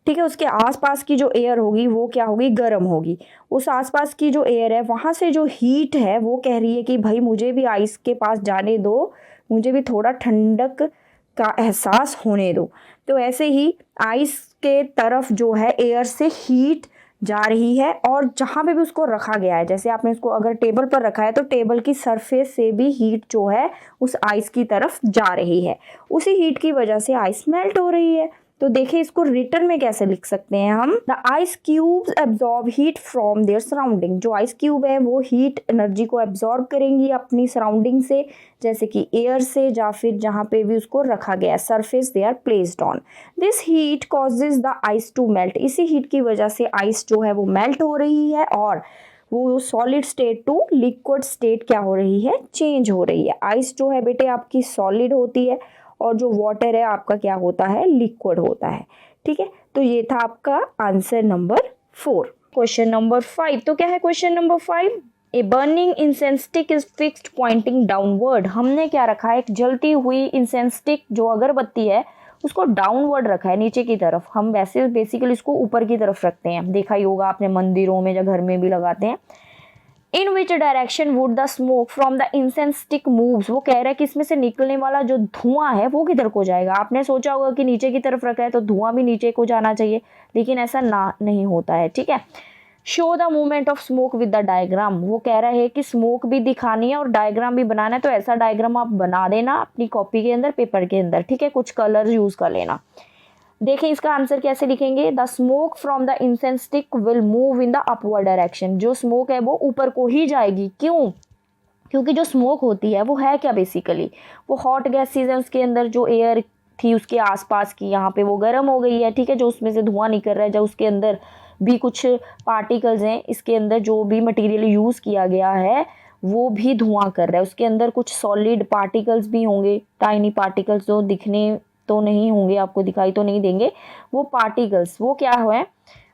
ठीक है, उसके आसपास की जो एयर होगी वो क्या होगी, गर्म होगी। उस आसपास की जो एयर है वहाँ से जो हीट है वो कह रही है कि भाई मुझे भी आइस के पास जाने दो, मुझे भी थोड़ा ठंडक का एहसास होने दो। तो ऐसे ही आइस के तरफ जो है एयर से हीट जा रही है, और जहाँ पे भी उसको रखा गया है, जैसे आपने उसको अगर टेबल पर रखा है तो टेबल की सरफेस से भी हीट जो है उस आइस की तरफ जा रही है। उसी हीट की वजह से आइस मेल्ट हो रही है। तो देखिए इसको रिटर्न में कैसे लिख सकते हैं हम, the ice cubes absorb heat from their surrounding, जो आइस क्यूब है वो हीट एनर्जी को एब्जॉर्ब करेंगी अपनी सराउंडिंग से, जैसे कि एयर से या फिर जहाँ पे भी उसको रखा गया surface they are placed on. This heat causes the ice to melt, इसी हीट की वजह से आइस जो है वो मेल्ट हो रही है और वो solid state to liquid state क्या हो रही है, चेंज हो रही है। आइस जो है बेटे आपकी सॉलिड होती है और जो वाटर है आपका क्या होता है, लिक्विड होता है, ठीक है। तो ये था आपका आंसर नंबर 4। क्वेश्चन नंबर 5, तो क्या है question number 5, a burning incense stick is fixed pointing downward. हमने क्या रखा है, एक जलती हुई इंसेंस स्टिक जो अगरबत्ती है उसको डाउनवर्ड रखा है, नीचे की तरफ। हम वैसे बेसिकली इसको ऊपर की तरफ रखते हैं, देखा ही होगा आपने मंदिरों में या घर में भी लगाते हैं। In which direction would the smoke from the incense stick moves, वो कह रहा है कि इसमें से निकलने वाला जो धुआं है वो किधर को जाएगा। आपने सोचा होगा कि नीचे की तरफ रखा है तो धुआं भी नीचे को जाना चाहिए, लेकिन ऐसा ना नहीं होता है, ठीक है। Show the movement of smoke with the diagram, वो कह रहा है कि स्मोक भी दिखानी है और डायग्राम भी बनाना है, तो ऐसा डायग्राम आप बना देना अपनी कॉपी के अंदर, पेपर के अंदर, ठीक है। कुछ कलर यूज कर लेना। देखें इसका आंसर कैसे लिखेंगे, the smoke from the incense stick will move in the upward direction, जो स्मोक है वो ऊपर को ही जाएगी। क्यों? क्योंकि जो स्मोक होती है वो है क्या, बेसिकली वो हॉट गैसेज है, उसके अंदर जो एयर थी उसके आसपास की, यहाँ पे वो गर्म हो गई है, ठीक है, जो उसमें से धुआं निकल रहा है, जो उसके अंदर भी कुछ पार्टिकल्स हैं, इसके अंदर जो भी मटेरियल यूज़ किया गया है वो भी धुआं कर रहा है, उसके अंदर कुछ सॉलिड पार्टिकल्स भी होंगे, टाइनी पार्टिकल्स जो दिखने तो नहीं होंगे, आपको दिखाई तो नहीं देंगे, वो पार्टिकल्स वो क्या है,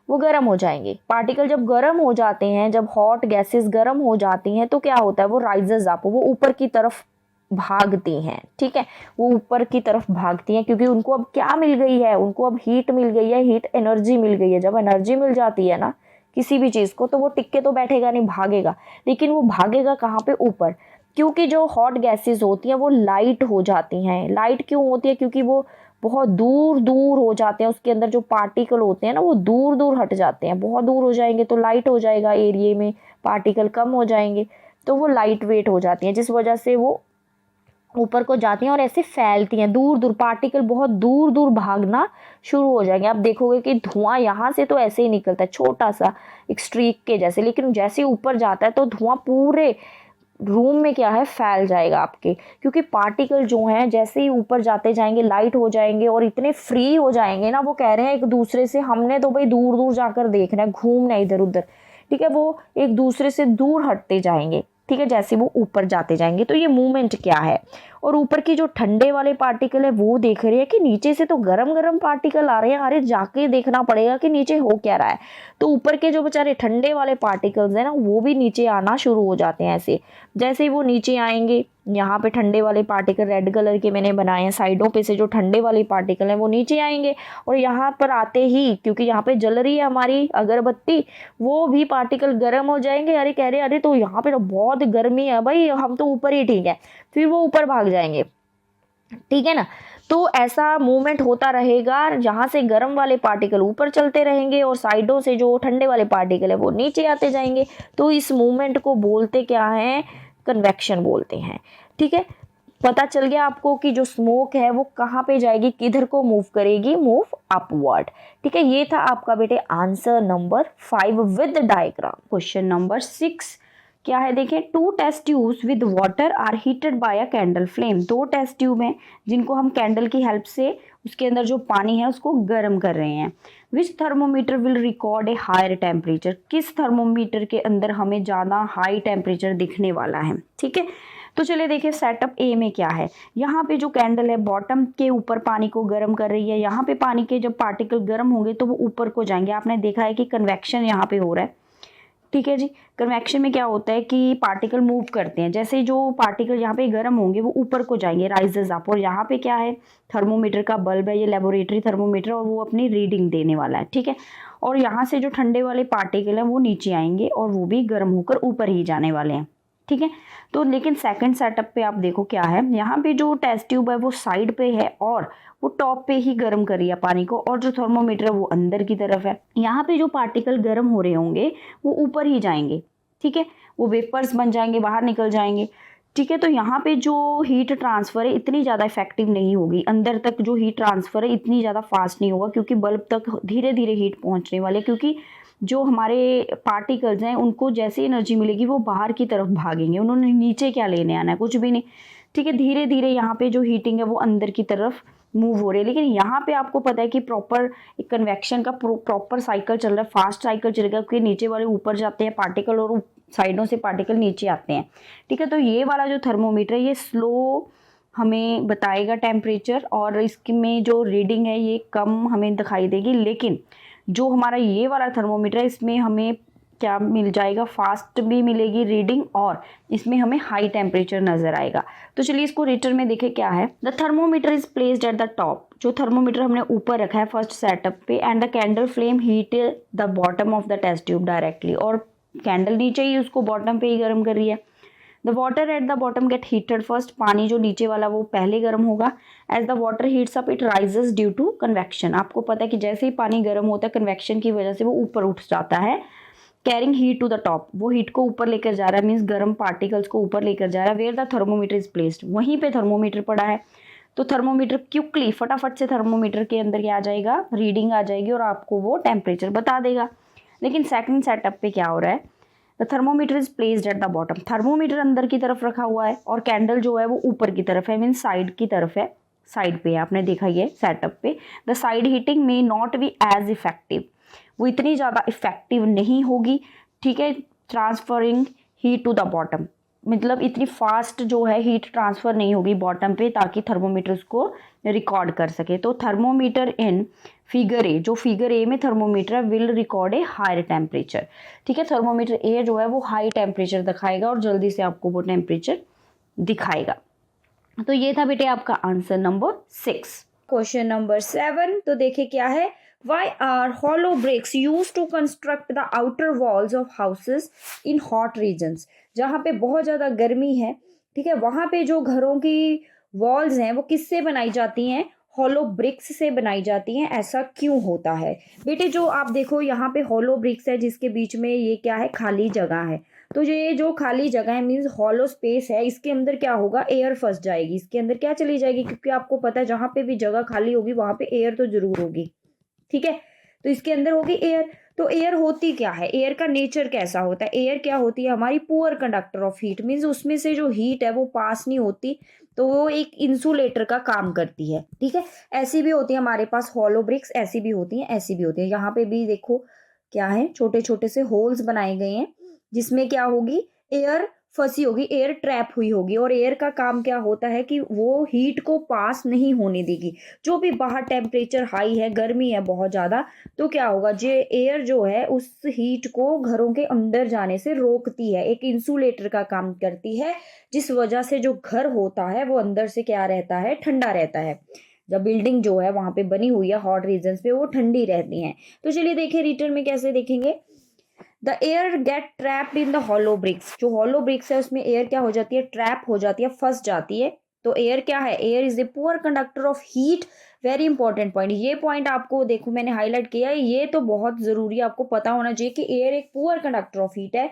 वो गर्म हो जाएंगे। पार्टिकल जब गर्म हो जाते हैं, जब हॉट गैसेस गर्म हो जाती हैं तो क्या होता है, वो राइजेस अप, वो ऊपर की तरफ भागती हैं, ठीक है, वो ऊपर की तरफ भागती हैं, क्योंकि उनको अब क्या मिल गई है, उनको अब हीट मिल गई है, हीट एनर्जी मिल गई है। जब एनर्जी मिल जाती है ना किसी भी चीज़ को, तो वो टिक के तो बैठेगा नहीं, भागेगा, लेकिन वो भागेगा कहाँ पे, ऊपर, क्योंकि जो हॉट गैसेस होती हैं वो लाइट हो जाती हैं। लाइट क्यों होती है, क्योंकि वो बहुत दूर दूर हो जाते हैं, उसके अंदर जो पार्टिकल होते हैं ना वो दूर दूर हट जाते हैं, बहुत दूर हो जाएंगे तो लाइट हो जाएगा, एरिया में पार्टिकल कम हो जाएंगे, तो वो लाइट वेट हो जाती हैं, जिस वजह से वो ऊपर को जाती हैं और ऐसे फैलती हैं दूर दूर, पार्टिकल बहुत दूर दूर भागना शुरू हो जाएंगे। आप देखोगे कि धुआं यहाँ से तो ऐसे ही निकलता है छोटा सा एक स्ट्रीक के जैसे, लेकिन जैसे ऊपर जाता है तो धुआं पूरे रूम में क्या है, फैल जाएगा आपके, क्योंकि पार्टिकल जो हैं जैसे ही ऊपर जाते जाएंगे लाइट हो जाएंगे और इतने फ्री हो जाएंगे ना, वो कह रहे हैं एक दूसरे से, हमने तो भाई दूर दूर जाकर देखना है, घूमना है इधर उधर, ठीक है, वो एक दूसरे से दूर हटते जाएंगे, ठीक है, जैसे वो ऊपर जाते जाएंगे। तो ये मूवमेंट क्या है, और ऊपर की जो ठंडे वाले पार्टिकल है वो देख रहे हैं कि नीचे से तो गरम गरम पार्टिकल आ रहे हैं, अरे जाके देखना पड़ेगा कि नीचे हो क्या रहा है। तो ऊपर के जो बेचारे ठंडे वाले पार्टिकल्स हैं ना वो भी नीचे आना शुरू हो जाते हैं। ऐसे जैसे ही वो नीचे आएंगे, यहाँ पे ठंडे वाले पार्टिकल रेड कलर के मैंने बनाए हैं, साइडों पे से जो ठंडे वाले पार्टिकल हैं वो नीचे आएंगे, और यहाँ पर आते ही, क्योंकि यहाँ पे जल रही है हमारी अगरबत्ती, वो भी पार्टिकल गर्म हो जाएंगे, अरे कह रहे अरे तो यहाँ पे तो बहुत गर्मी है भाई, हम तो ऊपर ही ठीक है, फिर वो ऊपर भाग जाएंगे, ठीक है ना। तो ऐसा मूवमेंट होता रहेगा, जहाँ से गर्म वाले पार्टिकल ऊपर चलते रहेंगे और साइडों से जो ठंडे वाले पार्टिकल है वो नीचे आते जाएंगे। तो इस मूवमेंट को बोलते क्या है, कन्वेक्शन बोलते हैं, ठीक है। पता चल गया आपको कि जो स्मोक है वो कहाँ पे जाएगी, किधर को मूव करेगी, मूव अपवर्ड, ठीक है। ये था आपका बेटे answer number 5 with diagram. Question number 6 क्या है, देखें, 2 test tubes with water are heated by a candle flame, 2 test tube हैं जिनको हम कैंडल की हेल्प से उसके अंदर जो पानी है उसको गर्म कर रहे हैं। Which thermometer will record a higher temperature, किस थर्मोमीटर के अंदर हमें ज़्यादा हाई टेम्परेचर दिखने वाला है, ठीक है। तो चलिए देखिए सेटअप ए में क्या है, यहाँ पे जो कैंडल है बॉटम के ऊपर पानी को गर्म कर रही है, यहाँ पे पानी के जब पार्टिकल गर्म होंगे तो वो ऊपर को जाएंगे। आपने देखा है कि कन्वेक्शन यहाँ पे हो रहा है, ठीक है जी। कन्वेक्शन में क्या होता है कि पार्टिकल मूव करते हैं, जैसे जो पार्टिकल यहाँ पे गर्म होंगे वो ऊपर को जाएंगे, राइजेस अप, और यहाँ पे क्या है, थर्मोमीटर का बल्ब है, ये लेबोरेटरी थर्मोमीटर, और वो अपनी रीडिंग देने वाला है, ठीक है। और यहाँ से जो ठंडे वाले पार्टिकल हैं वो नीचे आएंगे और वो भी गर्म होकर ऊपर ही जाने वाले हैं, ठीक है। तो लेकिन सेकंड सेटअप पे आप देखो क्या है, यहाँ पे जो टेस्ट ट्यूब है वो साइड पे है और वो टॉप पे ही गर्म कर रही है पानी को, और जो थर्मोमीटर है वो अंदर की तरफ है। यहाँ पे जो पार्टिकल गर्म हो रहे होंगे वो ऊपर ही जाएंगे, ठीक है, वो वेपर्स बन जाएंगे, बाहर निकल जाएंगे, ठीक है। तो यहाँ पे जो हीट ट्रांसफर है इतनी ज़्यादा इफेक्टिव नहीं होगी, अंदर तक जो हीट ट्रांसफर है इतनी ज़्यादा फास्ट नहीं होगा, क्योंकि बल्ब तक धीरे धीरे हीट पहुँचने वाले, क्योंकि जो हमारे पार्टिकल्स हैं उनको जैसे एनर्जी मिलेगी वो बाहर की तरफ भागेंगे, उन्होंने नीचे क्या लेने आना है, कुछ भी नहीं, ठीक है। धीरे धीरे यहाँ पे जो हीटिंग है वो अंदर की तरफ मूव हो रही है। लेकिन यहाँ पे आपको पता है कि प्रॉपर एक कन्वेक्शन का प्रॉपर साइकिल चल रहा है, फास्ट साइकिल चलेगा, क्योंकि नीचे वाले ऊपर जाते हैं पार्टिकल और साइडों से पार्टिकल नीचे आते हैं, ठीक है। तो ये वाला जो थर्मोमीटर है ये स्लो हमें बताएगा टेम्परेचर, और इसमें जो रीडिंग है ये कम हमें दिखाई देगी, लेकिन जो हमारा ये वाला थर्मोमीटर है इसमें हमें क्या मिल जाएगा, फास्ट भी मिलेगी रीडिंग, और इसमें हमें हाई टेम्परेचर नजर आएगा। तो चलिए इसको रिटर्न में देखें क्या है। The thermometer is placed at the top, जो थर्मोमीटर हमने ऊपर रखा है फर्स्ट सेटअप पे, and the candle flame heat the bottom of the test tube directly, और कैंडल नीचे ही उसको बॉटम पे ही गर्म कर रही है। The water at the bottom get heated first, पानी जो नीचे वाला वो पहले गर्म होगा। As the water heats up it rises due to convection, आपको पता है कि जैसे ही पानी गर्म होता है कन्वेक्शन की वजह से वो ऊपर उठ जाता है। Carrying heat to the top, वो हीट को ऊपर लेकर जा रहा है, मीन्स गर्म पार्टिकल्स को ऊपर लेकर जा रहा है। Where the thermometer is placed, वहीं पे थर्मोमीटर पड़ा है, तो थर्मोमीटर क्विकली फटाफट से थर्मोमीटर के अंदर क्या आ जाएगा, रीडिंग आ जाएगी और आपको वो टेम्परेचर बता देगा। लेकिन सेकंड सेटअप पे क्या हो रहा है, the thermometer is placed at the bottom, thermometer अंदर की तरफ रखा हुआ है और कैंडल जो है वो ऊपर की तरफ है, मीन्स साइड की तरफ है, साइड पे है, आपने देखा ये सेटअप पे। The side heating may not be as effective, वो इतनी ज़्यादा इफेक्टिव नहीं होगी, ठीक है, transferring heat to the bottom, मतलब इतनी फास्ट जो है हीट ट्रांसफ़र नहीं होगी बॉटम पे, ताकि थर्मोमीटर उसको रिकॉर्ड कर सके। तो थर्मोमीटर इन फिगर ए, जो फिगर ए में थर्मोमीटर है, will record a higher temperature, ठीक है, थर्मोमीटर ए जो है वो हाई टेम्परेचर दिखाएगा और जल्दी से आपको वो टेम्परेचर दिखाएगा। तो ये था बेटे आपका आंसर नंबर 6। क्वेश्चन नंबर 7, तो देखिए क्या है, Why are hollow bricks used to construct the outer walls of houses in hot regions? जहाँ पे बहुत ज़्यादा गर्मी है, ठीक है, वहाँ पे जो घरों की वॉल्स हैं वो किससे बनाई जाती हैं, हॉलो ब्रिक्स से बनाई जाती हैं। ऐसा क्यों होता है बेटे? जो आप देखो यहाँ पे हॉलो ब्रिक्स है जिसके बीच में ये क्या है, खाली जगह है। तो ये जो खाली जगह है मीन्स हॉलो स्पेस है, इसके अंदर क्या होगा, एयर फंस जाएगी, इसके अंदर क्या चली जाएगी, क्योंकि आपको पता है जहाँ पे भी जगह खाली होगी वहाँ पे एयर तो जरूर होगी, ठीक है, तो इसके अंदर होगी एयर। तो एयर होती क्या है, एयर का नेचर कैसा होता है, एयर क्या होती है, हमारी poor conductor of heat, means उसमें से जो हीट है वो पास नहीं होती, तो वो एक इंसुलेटर का काम करती है, ठीक है। ऐसी भी होती है हमारे पास हॉलो ब्रिक्स, ऐसी भी होती हैं, ऐसी भी होती है। यहाँ पे भी देखो क्या है, छोटे छोटे से होल्स बनाए गए हैं जिसमें क्या होगी, एयर फंसी होगी, एयर ट्रैप हुई होगी, और एयर का काम क्या होता है कि वो हीट को पास नहीं होने देगी। जो भी बाहर टेम्परेचर हाई है, गर्मी है बहुत ज़्यादा, तो क्या होगा, जो एयर जो है उस हीट को घरों के अंदर जाने से रोकती है, एक इंसुलेटर का काम करती है, जिस वजह से जो घर होता है वो अंदर से क्या रहता है, ठंडा रहता है। जब बिल्डिंग जो है वहाँ पे बनी हुई है हॉट रीजन्स पे, वो ठंडी रहती हैं। तो चलिए देखिए रिटर्न में कैसे देखेंगे। The air get trapped in the hollow bricks, जो हॉलो ब्रिक्स है उसमें एयर क्या हो जाती है, ट्रैप हो जाती है, फंस जाती है। तो एयर क्या है, air is a poor conductor of heat, very important point. ये पॉइंट आपको देखो मैंने हाईलाइट किया है, ये तो बहुत जरूरी है, आपको पता होना चाहिए कि एयर एक पुअर कंडक्टर ऑफ हीट है।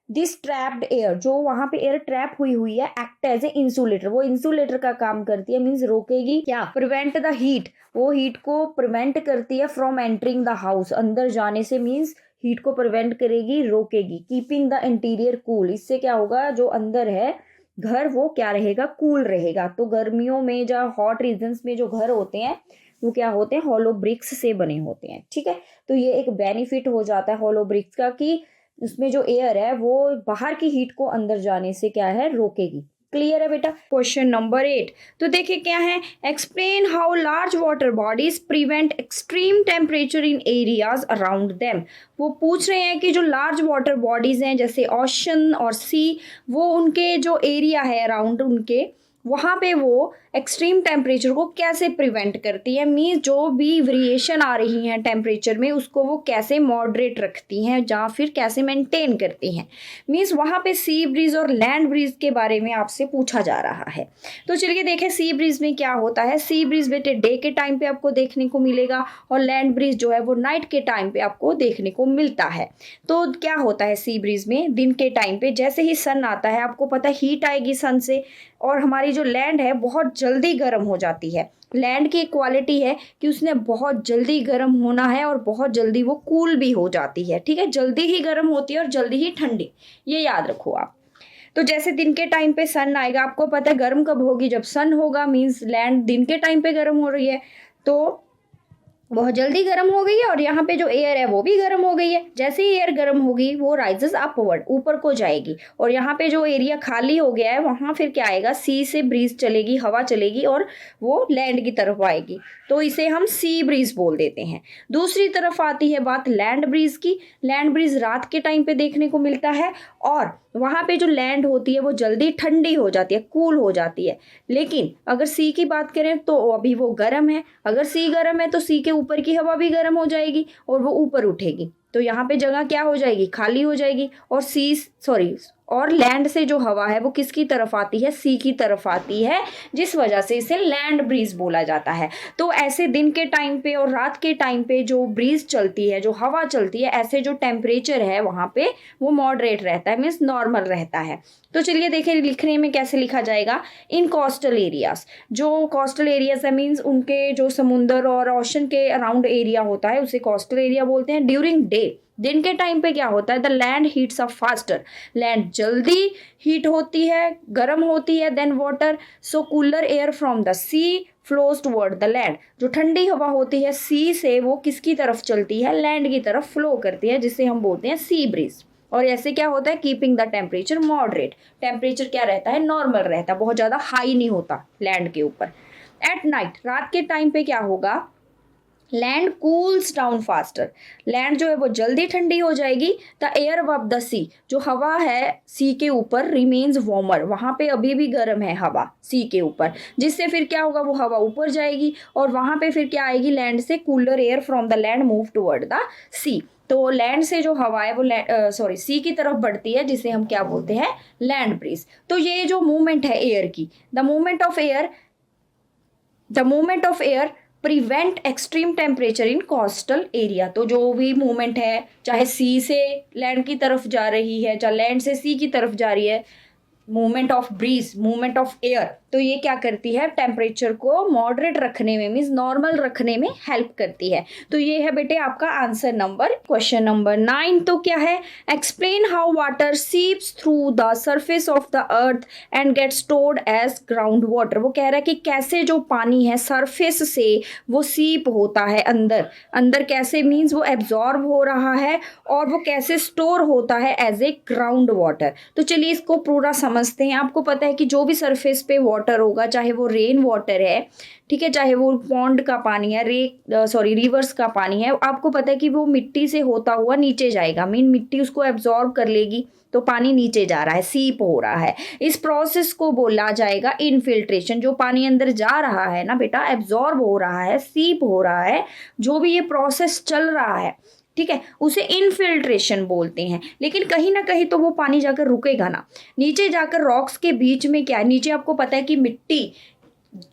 दिस ट्रैप्ड एयर, जो वहां पे एयर ट्रैप हुई है, एक्ट एज ए इंसुलेटर, वो इंसुलेटर का काम करती है, मीन्स रोकेगी क्या, प्रिवेंट द हीट, वो हीट को प्रिवेंट करती है फ्रॉम एंटरिंग द हाउस, अंदर जाने से, मीन्स हीट को प्रिवेंट करेगी, रोकेगी। कीपिंग द इंटीरियर कूल, इससे क्या होगा, जो अंदर है घर वो क्या रहेगा, कूल रहेगा। तो गर्मियों में जो हॉट रीजन्स में जो घर होते हैं वो क्या होते हैं, हॉलो ब्रिक्स से बने होते हैं, ठीक है। तो ये एक बेनिफिट हो जाता है हॉलो ब्रिक्स का कि उसमें जो एयर है वो बाहर की हीट को अंदर जाने से क्या है, रोकेगी। क्लियर है बेटा। क्वेश्चन नंबर 8, तो देखिए क्या है, explain how large water bodies prevent extreme temperature in areas around them. वो पूछ रहे हैं कि जो लार्ज वाटर बॉडीज हैं जैसे ओशन और सी, वो उनके जो एरिया है अराउंड उनके, वहाँ पे वो एक्सट्रीम टेम्परेचर को कैसे प्रिवेंट करती है, मीन्स जो भी वेरिएशन आ रही हैं टेम्परेचर में उसको वो कैसे मॉडरेट रखती हैं या फिर कैसे मेंटेन करती हैं। मीन्स वहाँ पे सी ब्रीज और लैंड ब्रीज के बारे में आपसे पूछा जा रहा है। तो चलिए देखें सी ब्रीज में क्या होता है। सी ब्रीज बेटे डे के टाइम पे आपको देखने को मिलेगा और लैंड ब्रीज जो है वो नाइट के टाइम पे आपको देखने को मिलता है। तो क्या होता है सी ब्रीज में, दिन के टाइम पे जैसे ही सन आता है, आपको पता है हीट आएगी सन से, और हमारी जो लैंड है बहुत जल्दी गर्म हो जाती है। लैंड की क्वालिटी है कि उसने बहुत जल्दी गर्म होना है और बहुत जल्दी वो कूल भी हो जाती है, ठीक है, जल्दी ही गर्म होती है और जल्दी ही ठंडी, ये याद रखो आप। तो जैसे दिन के टाइम पे सन आएगा, आपको पता है गर्म कब होगी, जब सन होगा, मीन्स लैंड दिन के टाइम पे गर्म हो रही है, तो बहुत जल्दी गर्म हो गई है, और यहाँ पे जो एयर है वो भी गर्म हो गई है। जैसे ही एयर गर्म होगी वो राइजेस अपवर्ड, ऊपर को जाएगी, और यहाँ पे जो एरिया खाली हो गया है वहाँ फिर क्या आएगा, सी से ब्रीज चलेगी, हवा चलेगी और वो लैंड की तरफ आएगी, तो इसे हम सी ब्रीज बोल देते हैं। दूसरी तरफ आती है बात लैंड ब्रीज की। लैंड ब्रीज रात के टाइम पे देखने को मिलता है, और वहाँ पे जो लैंड होती है वो जल्दी ठंडी हो जाती है, कूल हो जाती है। लेकिन अगर सी की बात करें तो अभी वो गर्म है। अगर सी गर्म है तो सी के ऊपर की हवा भी गर्म हो जाएगी और वो ऊपर उठेगी, तो यहाँ पे जगह क्या हो जाएगी, खाली हो जाएगी। और लैंड से जो हवा है वो किसकी तरफ आती है, सी की तरफ आती है, जिस वजह से इसे लैंड ब्रीज बोला जाता है। तो ऐसे दिन के टाइम पे और रात के टाइम पे जो ब्रीज चलती है, जो हवा चलती है, ऐसे जो टेम्परेचर है वहाँ पे वो मॉडरेट रहता है, मीन्स नॉर्मल रहता है। तो चलिए देखें लिखने में कैसे लिखा जाएगा। इन कोस्टल एरियाज, जो कोस्टल एरियाज है मीन्स उनके जो समुंदर और ओशन के अराउंड एरिया होता है उसे कोस्टल एरिया बोलते हैं। ड्यूरिंग डे, दिन के टाइम पे क्या होता है, the land heats up faster, land जल्दी हीट होती है, गर्म होती है than water. So cooler air from the sea flows toward the land, जो ठंडी हवा होती है सी से वो किसकी तरफ चलती है, लैंड की तरफ फ्लो करती है, जिसे हम बोलते हैं सी ब्रीज। और ऐसे क्या होता है, keeping the temperature moderate, temperature क्या रहता है, नॉर्मल रहता है, बहुत ज़्यादा हाई नहीं होता लैंड के ऊपर। एट नाइट, रात के टाइम पे क्या होगा, land cools down faster, land जो है वो जल्दी ठंडी हो जाएगी। The air above the sea, जो हवा है सी के ऊपर रिमेन्स वार्मर, वहाँ पे अभी भी गर्म है हवा सी के ऊपर, जिससे फिर क्या होगा, वो हवा ऊपर जाएगी और वहाँ पे फिर क्या आएगी, लैंड से cooler air from the land move toward the sea. तो लैंड से जो हवा है वो सी की तरफ बढ़ती है, जिसे हम क्या बोलते हैं, लैंड ब्रीज। तो ये जो मूवमेंट है एयर की, the movement of air prevent extreme temperature in coastal area. तो जो भी मूवमेंट है, चाहे सी से लैंड की तरफ जा रही है, चाहे लैंड से सी की तरफ जा रही है, movement of breeze, movement of air, तो ये क्या करती है, टेम्परेचर को मॉडरेट रखने में, मीन्स नॉर्मल रखने में हेल्प करती है। तो ये है बेटे आपका आंसर नंबर, क्वेश्चन नंबर 9। तो क्या है, explain how water seeps through the surface of the earth and get stored as ground water. वो कह रहा है कि कैसे जो पानी है सरफेस से वो सीप होता है अंदर कैसे, मीन्स वो एब्जॉर्ब हो रहा है और वो कैसे स्टोर होता है एज ए ग्राउंड वाटर। तो चलिए इसको पूरा समझते हैं। आपको पता है कि जो भी सरफेस पे वाटर होगा, चाहे वो रेन वाटर है, ठीक है, चाहे वो पॉन्ड का पानी है, रिवर्स का पानी है, आपको पता है कि वो मिट्टी से होता हुआ नीचे जाएगा, मिट्टी उसको एब्जॉर्ब कर लेगी, तो पानी नीचे जा रहा है, सीप हो रहा है। इस प्रोसेस को बोला जाएगा इनफिल्ट्रेशन। जो पानी अंदर जा रहा है ना बेटा, एब्जॉर्ब हो रहा है, सीप हो रहा है, जो भी ये प्रोसेस चल रहा है, ठीक है, उसे इनफिल्ट्रेशन बोलते हैं। लेकिन कहीं ना कहीं तो वो पानी जाकर रुकेगा ना, नीचे जाकर रॉक्स के बीच में क्या है, नीचे आपको पता है कि मिट्टी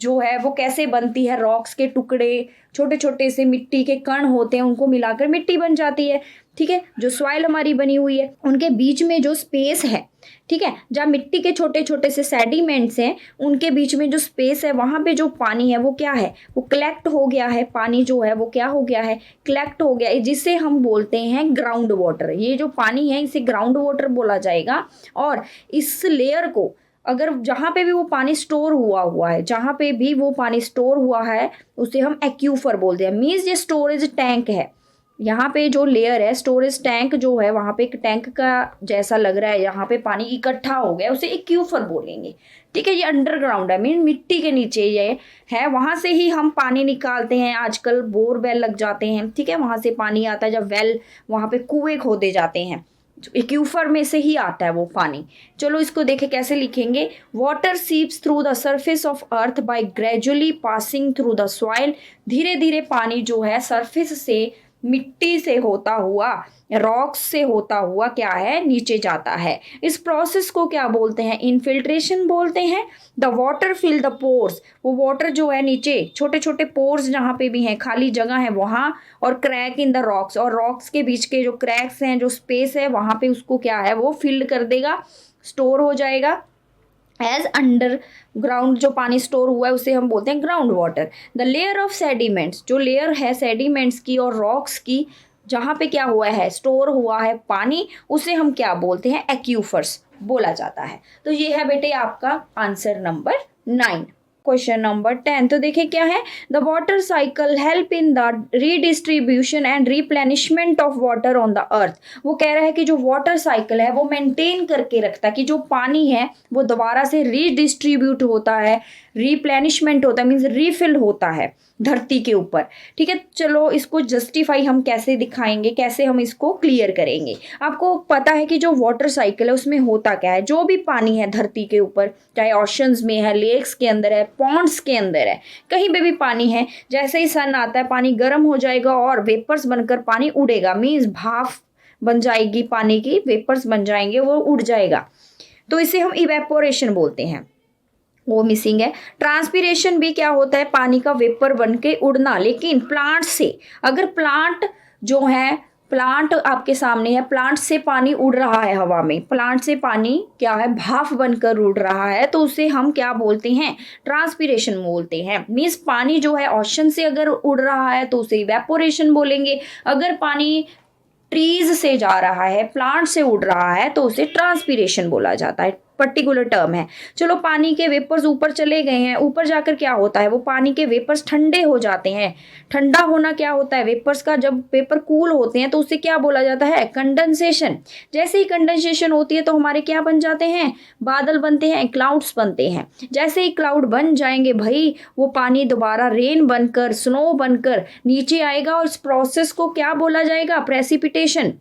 जो है वो कैसे बनती है, रॉक्स के टुकड़े, छोटे छोटे से मिट्टी के कण होते हैं, उनको मिलाकर मिट्टी बन जाती है, ठीक है। जो सॉइल हमारी बनी हुई है, उनके बीच में जो स्पेस है, ठीक है, जहाँ मिट्टी के छोटे छोटे से सेडिमेंट्स हैं, उनके बीच में जो स्पेस है, वहाँ पे जो पानी है वो क्या है, वो कलेक्ट हो गया है। पानी जो है वो क्या हो गया है, कलेक्ट हो गया है, जिसे हम बोलते हैं ग्राउंड वाटर। ये जो पानी है इसे ग्राउंड वाटर बोला जाएगा। और इस लेयर को अगर जहाँ पे भी वो पानी स्टोर हुआ है, जहाँ पे भी वो पानी स्टोर हुआ है, उसे हम एक्यूफर बोलते हैं। मीन्स ये स्टोरेज टैंक है। यहाँ पे जो लेयर है, स्टोरेज टैंक जो है, वहाँ पे एक टैंक का जैसा लग रहा है, यहाँ पे पानी इकट्ठा हो गया, उसे एक्यूफर बोलेंगे, ठीक है। ये अंडरग्राउंड है, मीन मिट्टी के नीचे ये है, वहाँ से ही हम पानी निकालते हैं। आजकल बोरवेल लग जाते हैं, ठीक है, वहाँ से पानी आता है। जब वेल, वहाँ पे कुएं खोदे जाते हैं, एक्यूफर में से ही आता है वो पानी। चलो इसको देखें कैसे लिखेंगे। Water seeps through the surface of earth by gradually passing through the soil. धीरे धीरे पानी जो है सरफेस से, मिट्टी से होता हुआ, रॉक्स से होता हुआ क्या है, नीचे जाता है। इस प्रोसेस को क्या बोलते हैं, इनफिल्ट्रेशन बोलते हैं। The water fill the pores, वो वाटर जो है नीचे छोटे छोटे पोर्स जहाँ पे भी हैं, खाली जगह है वहाँ, और क्रैक इन द रॉक्स, और रॉक्स के बीच के जो क्रैक्स हैं, जो स्पेस है, वहाँ पे उसको क्या है, वो फिल कर देगा, स्टोर हो जाएगा। एज अंडरग्राउंड जो पानी स्टोर हुआ है उसे हम बोलते हैं ground water. The layer of sediments, जो लेयर है सेडिमेंट्स की और रॉक्स की, जहाँ पे क्या हुआ है, स्टोर हुआ है पानी, उसे हम क्या बोलते हैं, एक्यूफर्स बोला जाता है। तो ये है बेटे आपका आंसर नंबर 9। क्वेश्चन नंबर 10, तो देखिए क्या है, the water cycle help in the redistribution and replenishment of water on the earth. वो कह रहा है कि जो वाटर साइकिल है वो मेंटेन करके रखता है कि जो पानी है वो दोबारा से रीडिस्ट्रीब्यूट होता है, रिप्लेनिशमेंट होता है, मीन्स रिफिल होता है धरती के ऊपर। ठीक है, चलो इसको जस्टिफाई हम कैसे दिखाएंगे, कैसे हम इसको क्लियर करेंगे। आपको पता है कि जो वाटर साइकिल है उसमें होता क्या है, जो भी पानी है धरती के ऊपर, चाहे ओशंस में है, लेक्स के अंदर है, पॉन्ड्स के अंदर है, कहीं पे भी पानी है, जैसे ही सन आता है पानी गर्म हो जाएगा और वेपर्स बनकर पानी उड़ेगा, मीन्स भाप बन जाएगी पानी की, वेपर्स बन जाएंगे, वो उड़ जाएगा, तो इसे हम इवेपोरेशन बोलते हैं। वो मिसिंग है। ट्रांसपीरेशन भी क्या होता है, पानी का वेपर बन के उड़ना, लेकिन प्लांट से, अगर प्लांट जो है, प्लांट आपके सामने है, प्लांट से पानी उड़ रहा है हवा में, प्लांट से पानी क्या है, भाप बनकर उड़ रहा है, तो उसे हम क्या बोलते हैं, ट्रांसपीरेशन बोलते हैं। मीन्स पानी जो है ओशन से अगर उड़ रहा है तो उसे इवेपोरेशन बोलेंगे, अगर पानी ट्रीज से जा रहा है, प्लांट से उड़ रहा है, तो उसे ट्रांसपीरेशन बोला जाता है, पर्टिकुलर टर्म है। चलो पानी के वेपर्स ऊपर चले गए हैं, ऊपर जाकर क्या होता है, वो पानी के वेपर्स ठंडे हो जाते हैं। ठंडा होना क्या होता है वेपर्स का, जब वेपर कूल होते हैं तो उसे क्या बोला जाता है, कंडेंसेशन। जैसे ही कंडेंसेशन होती है तो हमारे क्या बन जाते हैं, बादल बनते हैं, क्लाउड्स बनते हैं। जैसे ही क्लाउड बन जाएंगे भाई, वो पानी दोबारा रेन बनकर, स्नो बनकर नीचे आएगा, और इस प्रोसेस को क्या बोला जाएगा, प्रेसिपिटेशन।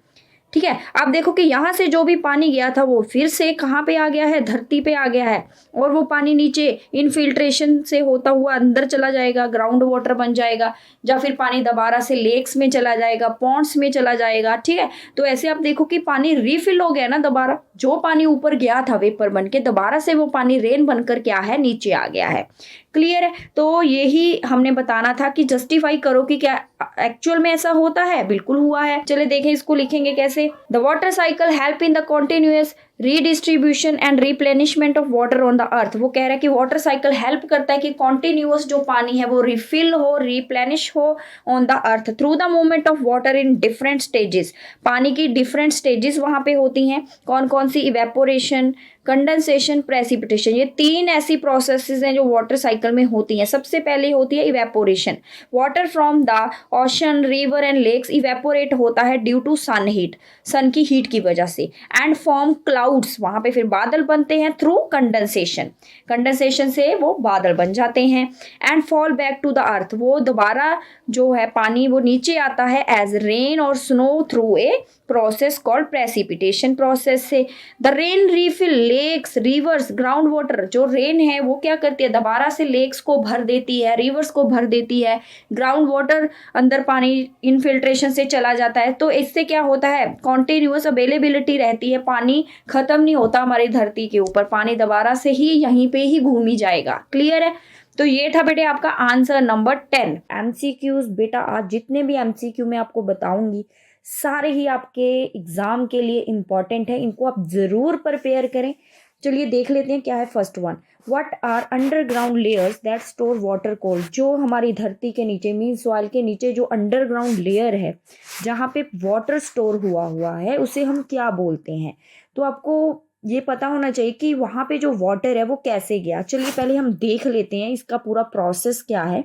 ठीक है, आप देखो कि यहाँ से जो भी पानी गया था वो फिर से कहाँ पे आ गया है, धरती पे आ गया है, और वो पानी नीचे इनफिल्ट्रेशन से होता हुआ अंदर चला जाएगा, ग्राउंड वाटर बन जाएगा, या फिर पानी दोबारा से लेक्स में चला जाएगा, पॉन्ड्स में चला जाएगा। ठीक है, तो ऐसे आप देखो कि पानी रिफिल हो गया ना, दोबारा जो पानी ऊपर गया था वेपर बन के, दोबारा से वो पानी रेन बनकर क्या है, नीचे आ गया है। क्लियर है, तो यही हमने बताना था कि जस्टिफाई करो कि क्या एक्चुअल में ऐसा होता है, बिल्कुल हुआ है। चले देखें इसको लिखेंगे कैसे। The water cycle help in the continuous redistribution and replenishment of water on the earth. वो कह रहा है कि वाटर साइकिल हेल्प करता है कि कॉन्टिन्यूअस जो पानी है वो रिफिल हो, रिप्लेनिश हो on the earth through the movement of water in different stages. पानी की डिफरेंट स्टेजेस वहां पे होती हैं, कौन कौन सी, इवेपोरेशन, कंडेंसेशन, प्रेसिपिटेशन। ये तीन ऐसी प्रोसेसेस हैं जो वाटर साइकिल में होती हैं। सबसे पहले होती है evaporation. Water from the ocean, river and lakes evaporate होता है due to sun heat, sun की हीट की वजह से, एंड फॉर्म क्लाउड्स, वहां पे फिर बादल बनते हैं थ्रू कंडेंसेशन, कंडेंसेशन से वो बादल बन जाते हैं, and fall back to the earth, वो दोबारा जो है पानी वो नीचे आता है एज रेन और snow through a process called precipitation process से। The rain refill lakes, rivers, ground water, जो रेन है वो क्या करती है, दोबारा से लेक्स को भर देती है, रिवर्स को भर देती है, ग्राउंड वाटर अंदर पानी इनफिल्ट्रेशन से चला जाता है। तो इससे क्या होता है, कॉन्टिन्यूअस अवेलेबिलिटी रहती है, पानी खत्म नहीं होता हमारी धरती के ऊपर, पानी दोबारा से ही यहीं पे ही घूम ही जाएगा। क्लियर है, तो ये था बेटे आपका आंसर नंबर 10। एमसीक्यूज बेटा आज जितने भी एमसीक्यू मैं आपको बताऊंगी सारे ही आपके एग्जाम के लिए इम्पॉर्टेंट है, इनको आप जरूर प्रिपेयर करें। चलिए देख लेते हैं क्या है first one. What are underground layers that store water called. जो हमारी धरती के नीचे मीन सॉइल के नीचे जो अंडरग्राउंड लेयर है जहाँ पे वाटर स्टोर हुआ है उसे हम क्या बोलते हैं। तो आपको ये पता होना चाहिए कि वहाँ पे जो वाटर है वो कैसे गया। चलिए पहले हम देख लेते हैं इसका पूरा प्रोसेस क्या है।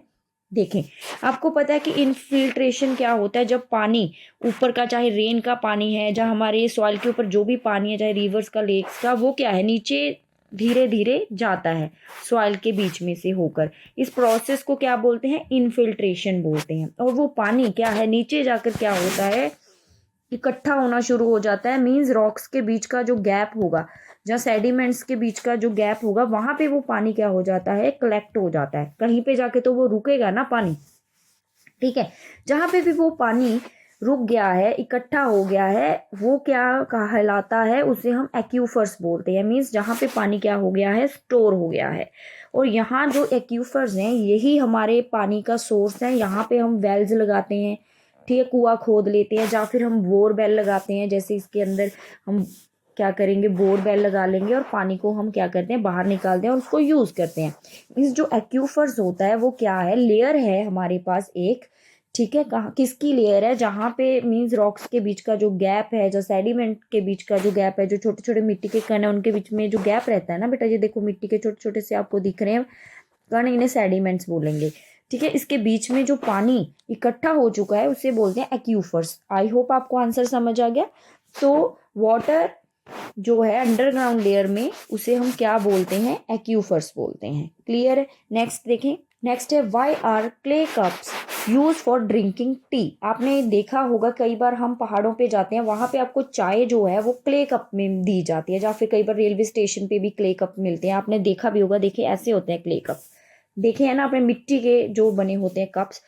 देखें, आपको पता है कि इनफिल्ट्रेशन क्या होता है, जब पानी ऊपर का, चाहे रेन का पानी है, जहाँ हमारे सॉइल के ऊपर जो भी पानी है, चाहे रिवर्स का, लेक्स का, वो क्या है, नीचे धीरे धीरे जाता है सॉइल के बीच में से होकर। इस प्रोसेस को क्या बोलते हैं, इनफिल्ट्रेशन बोलते हैं। और वो पानी क्या है, नीचे जाकर क्या होता है, इकट्ठा होना शुरू हो जाता है। मीन्स रॉक्स के बीच का जो गैप होगा, जहाँ सेडिमेंट्स के बीच का जो गैप होगा, वहां पे वो पानी क्या हो जाता है, कलेक्ट हो जाता है। कहीं पे जाके तो वो रुकेगा ना पानी। ठीक है, जहाँ पे भी वो पानी रुक गया है, इकट्ठा हो गया है, वो क्या कहलाता है, उसे हम एक्यूफर्स बोलते हैं। मीन्स जहाँ पे पानी क्या हो गया है, स्टोर हो गया है। और यहाँ जो एक्यूफर्स हैं यही हमारे पानी का सोर्स है। यहाँ पे हम वेल्स लगाते हैं, ठीक है, कुआं खोद लेते हैं, या फिर हम बोरवेल लगाते हैं। जैसे इसके अंदर हम क्या करेंगे, बोरवेल लगा लेंगे और पानी को हम क्या करते हैं, बाहर निकालते हैं और उसको यूज़ करते हैं। इस जो एक्यूफर्स होता है वो क्या है, लेयर है हमारे पास एक। ठीक है, कहाँ किसकी लेयर है, जहाँ पे मीन्स रॉक्स के बीच का जो गैप है, जो सेडिमेंट के बीच का जो गैप है, जो छोटे छोटे मिट्टी के कण है उनके बीच में जो गैप रहता है ना बेटा, ये देखो मिट्टी के छोटे छोटे से आपको दिख रहे हैं कण, इन्हें सेडिमेंट्स बोलेंगे। ठीक है, इसके बीच में जो पानी इकट्ठा हो चुका है उसे बोलते हैं एक्यूफर्स। आई होप आपको आंसर समझ आ गया। तो वाटर जो है अंडरग्राउंड लेयर में, उसे हम क्या बोलते हैं, एक्यूफर्स बोलते हैं। क्लियर है। नेक्स्ट देखें, नेक्स्ट है why are clay cups use for drinking tea. आपने देखा होगा कई बार हम पहाड़ों पे जाते हैं, वहां पे आपको चाय जो है वो क्ले कप में दी जाती है, या फिर कई बार रेलवे स्टेशन पे भी क्ले कप मिलते हैं, आपने देखा भी होगा। देखिए ऐसे होते हैं क्ले कप, देखे हैं ना आपने, मिट्टी के जो बने होते हैं कप्स।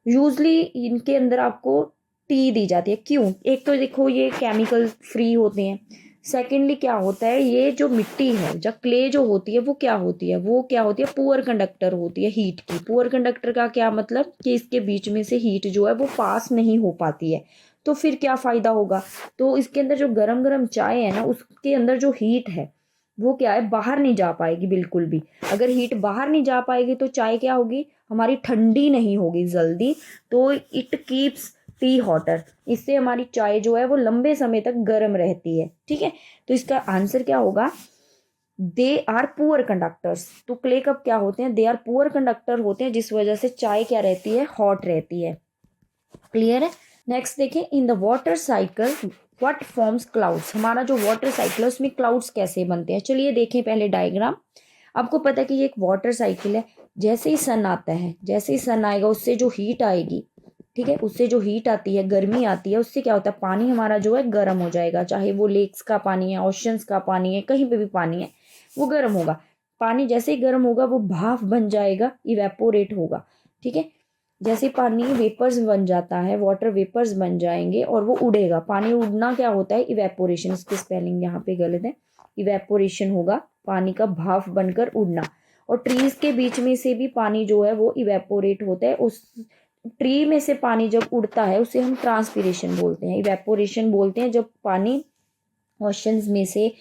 यूजली इनके अंदर आपको टी दी जाती है। क्यों? एक तो देखो ये केमिकल फ्री होते हैं, सेकेंडली क्या होता है, ये जो मिट्टी है, जब क्ले जो होती है वो क्या होती है, वो क्या होती है, पुअर कंडक्टर होती है हीट की। पुअर कंडक्टर का क्या मतलब कि इसके बीच में से हीट जो है वो पास नहीं हो पाती है। तो फिर क्या फ़ायदा होगा? तो इसके अंदर जो गरम गरम चाय है ना, उसके अंदर जो हीट है वो क्या है, बाहर नहीं जा पाएगी बिल्कुल भी। अगर हीट बाहर नहीं जा पाएगी तो चाय क्या होगी, हमारी ठंडी नहीं होगी जल्दी। तो इट कीप्स टी हॉटर, इससे हमारी चाय जो है वो लंबे समय तक गर्म रहती है। ठीक है, तो इसका आंसर क्या होगा, दे आर पुअर कंडक्टर्स। तो क्ले कप क्या होते हैं, दे आर पुअर कंडक्टर होते हैं, जिस वजह से चाय क्या रहती है, हॉट रहती है। क्लियर है। नेक्स्ट देखें, in the water cycle what forms clouds. हमारा जो वाटर साइकिल है उसमें क्लाउड्स कैसे बनते हैं, चलिए देखें पहले डायग्राम। आपको पता है कि ये एक वाटर साइकिल है। जैसे ही सन आता है, जैसे ही सन आएगा उससे जो हीट आएगी, ठीक है, उससे जो हीट आती है, गर्मी आती है, उससे क्या होता है, पानी हमारा जो है गर्म हो जाएगा। चाहे वो लेक्स का पानी है, ओशंस का पानी है, कहीं पे भी पानी है, वो गर्म होगा। पानी जैसे ही गर्म होगा वो भाप बन जाएगा, इवेपोरेट होगा। ठीक है, जैसे पानी वेपर्स बन जाता है, वाटर वेपर्स बन जाएंगे और वो उड़ेगा। पानी उड़ना क्या होता है, इवेपोरेशन। इसकी स्पेलिंग यहाँ पे गलत है, इवेपोरेशन होगा, पानी का भाप बनकर उड़ना। और ट्रीज के बीच में से भी पानी जो है वो इवेपोरेट होता है। उस ट्री में से पानी जब उड़ता है उसे हम ट्रांसपीरेशन बोलते हैं, इवेपोरेशन बोलते हैं जब पानी ओशंस में से,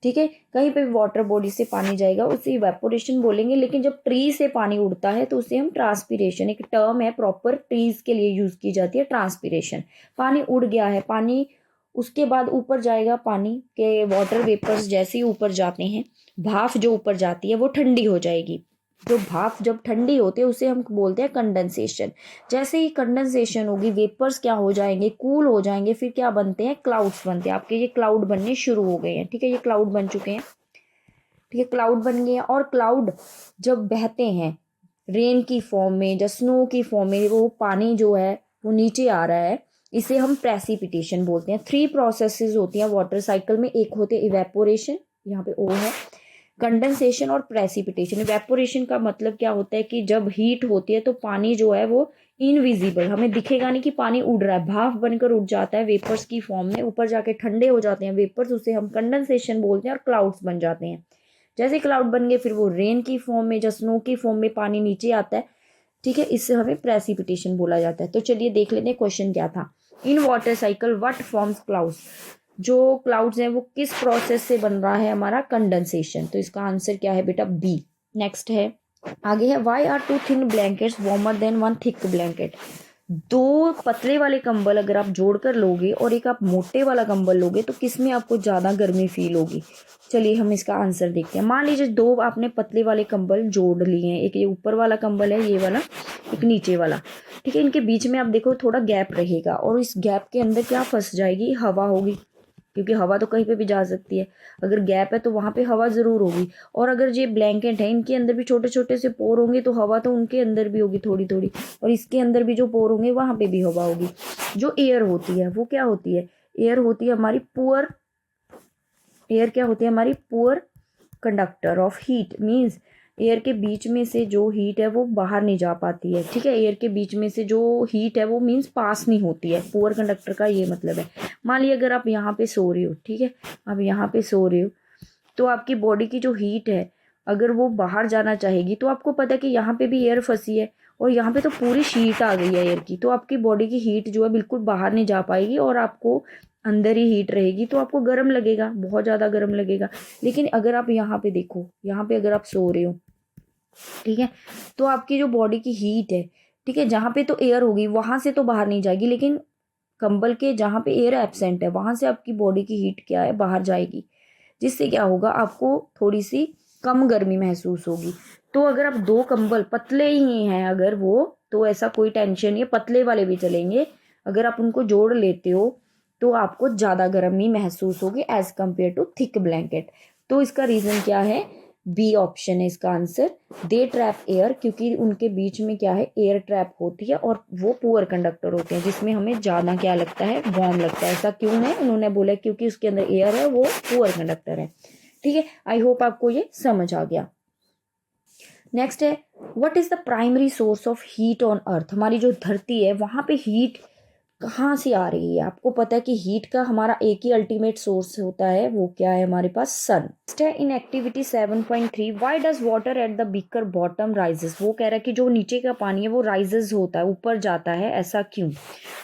ठीक है, कहीं पे भी वाटर बॉडी से पानी जाएगा उसे इवेपोरेशन बोलेंगे। लेकिन जब ट्री से पानी उड़ता है तो उसे हम ट्रांसपीरेशन, एक टर्म है प्रॉपर ट्रीज के लिए यूज की जाती है, ट्रांसपीरेशन। पानी उड़ गया है, पानी उसके बाद ऊपर जाएगा, पानी के वाटर वेपर्स जैसे ही ऊपर जाते हैं, भाप जो ऊपर जाती है वो ठंडी हो जाएगी। जो भाप जब ठंडी होती है उसे हम बोलते हैं कंडेंसेशन। जैसे ही कंडेंसेशन होगी, वेपर्स क्या हो जाएंगे, कूल हो जाएंगे, फिर क्या बनते हैं, क्लाउड्स बनते हैं। आपके ये क्लाउड बनने शुरू हो गए हैं। ठीक है, ये क्लाउड बन चुके हैं। ठीक है, क्लाउड बन गए हैं। और क्लाउड जब बहते हैं रेन की फॉर्म में या स्नो की फॉर्म में, वो पानी जो है वो नीचे आ रहा है, इसे हम प्रेसिपिटेशन बोलते हैं। 3 प्रोसेसेस होती हैं वाटर साइकिल में। एक होते हैं इवेपोरेशन, यहाँ पे ओ है, कंडेंसेशन और प्रेसिपिटेशन। इवेपोरेशन का मतलब क्या होता है कि जब हीट होती है तो पानी जो है वो इनविजिबल, हमें दिखेगा नहीं कि पानी उड़ रहा है, भाप बनकर उड़ जाता है वेपर्स की फॉर्म में, ऊपर जाके ठंडे हो जाते हैं वेपर्स, उसे हम कंडेंसेशन बोलते हैं, और क्लाउड्स बन जाते हैं। जैसे क्लाउड बन गए फिर वो रेन की फॉर्म में या स्नो की फॉर्म में पानी नीचे आता है। ठीक है, इससे हमें प्रेसिपिटेशन बोला जाता है। तो चलिए देख लेते हैं क्वेश्चन क्या था। In water cycle what forms clouds. जो क्लाउड्स हैं वो किस प्रोसेस से बन रहा है, हमारा कंडेंसेशन। तो इसका आंसर क्या है बेटा, बी। नेक्स्ट है, आगे है, why are 2 thin blankets warmer than 1 thick blanket. 2 पतले वाले कंबल अगर आप जोड़कर लोगे और एक आप मोटे वाला कंबल लोगे तो किसमें आपको ज़्यादा गर्मी फील होगी। चलिए हम इसका आंसर देखते हैं। मान लीजिए 2 आपने पतले वाले कंबल जोड़ लिए हैं, एक ये ऊपर वाला कंबल है, ये वाला, एक नीचे वाला। ठीक है, इनके बीच में आप देखो थोड़ा गैप रहेगा, और इस गैप के अंदर क्या फंस जाएगी, हवा होगी, क्योंकि हवा तो कहीं पे भी जा सकती है। अगर गैप है तो वहाँ पे हवा ज़रूर होगी। और अगर ये ब्लैंकेट है, इनके अंदर भी छोटे छोटे से पोर होंगे, तो हवा तो उनके अंदर भी होगी थोड़ी थोड़ी, और इसके अंदर भी जो पोर होंगे वहाँ पे भी हवा होगी। जो एयर होती है वो क्या होती है, एयर होती है हमारी पुअर, एयर क्या होती है हमारी poor conductor of heat. Means air के बीच में से जो हीट है वो बाहर नहीं जा पाती है। ठीक है, एयर के बीच में से जो हीट है वो मीन्स पास नहीं होती है, पुअर कंडक्टर का ये मतलब है। मान लीजिए अगर आप यहाँ पे सो रहे हो, ठीक है, आप यहाँ पे सो रहे हो, तो आपकी बॉडी की जो हीट है अगर वो बाहर जाना चाहेगी, तो आपको पता है कि यहाँ पे भी एयर फंसी है और यहाँ पे तो पूरी शीट आ गई है एयर की, तो आपकी बॉडी की हीट जो है बिल्कुल बाहर नहीं जा पाएगी और आपको अंदर ही हीट रहेगी, तो आपको गर्म लगेगा, बहुत ज़्यादा गर्म लगेगा। लेकिन अगर आप यहाँ पे देखो, यहाँ पे अगर आप सो रहे हो, ठीक है, तो आपकी जो बॉडी की हीट है, ठीक है, जहाँ पे तो एयर होगी वहां से तो बाहर नहीं जाएगी, लेकिन कंबल के जहाँ पे एयर एब्सेंट है वहां से आपकी बॉडी की हीट क्या है, बाहर जाएगी, जिससे क्या होगा, आपको थोड़ी सी कम गर्मी महसूस होगी। तो अगर आप 2 कंबल पतले ही हैं अगर वो, तो ऐसा कोई टेंशन नहीं है, पतले वाले भी चलेंगे। अगर आप उनको जोड़ लेते हो तो आपको ज़्यादा गर्मी महसूस होगी as compare to thick blanket. तो इसका रीज़न क्या है, बी ऑप्शन है इसका आंसर। दे ट्रैप एयर, क्योंकि उनके बीच में क्या है, एयर ट्रैप होती है और वो पुअर कंडक्टर होते हैं, जिसमें हमें ज़्यादा क्या लगता है, वार्म लगता है। ऐसा क्यों है, उन्होंने बोला क्योंकि उसके अंदर एयर है, वो पुअर कंडक्टर है। ठीक है, आई होप आपको ये समझ आ गया। नेक्स्ट है, what is the primary source of heat on earth. हमारी जो धरती है वहां पे हीट कहाँ से आ रही है। आपको पता है कि हीट का हमारा एक ही अल्टीमेट सोर्स होता है, वो क्या है, हमारे पास सन। नेक्स्ट है, in activity 7.3 why does water at the beaker bottom rises. वो कह रहा है कि जो नीचे का पानी है वो राइजेस होता है, ऊपर जाता है, ऐसा क्यों।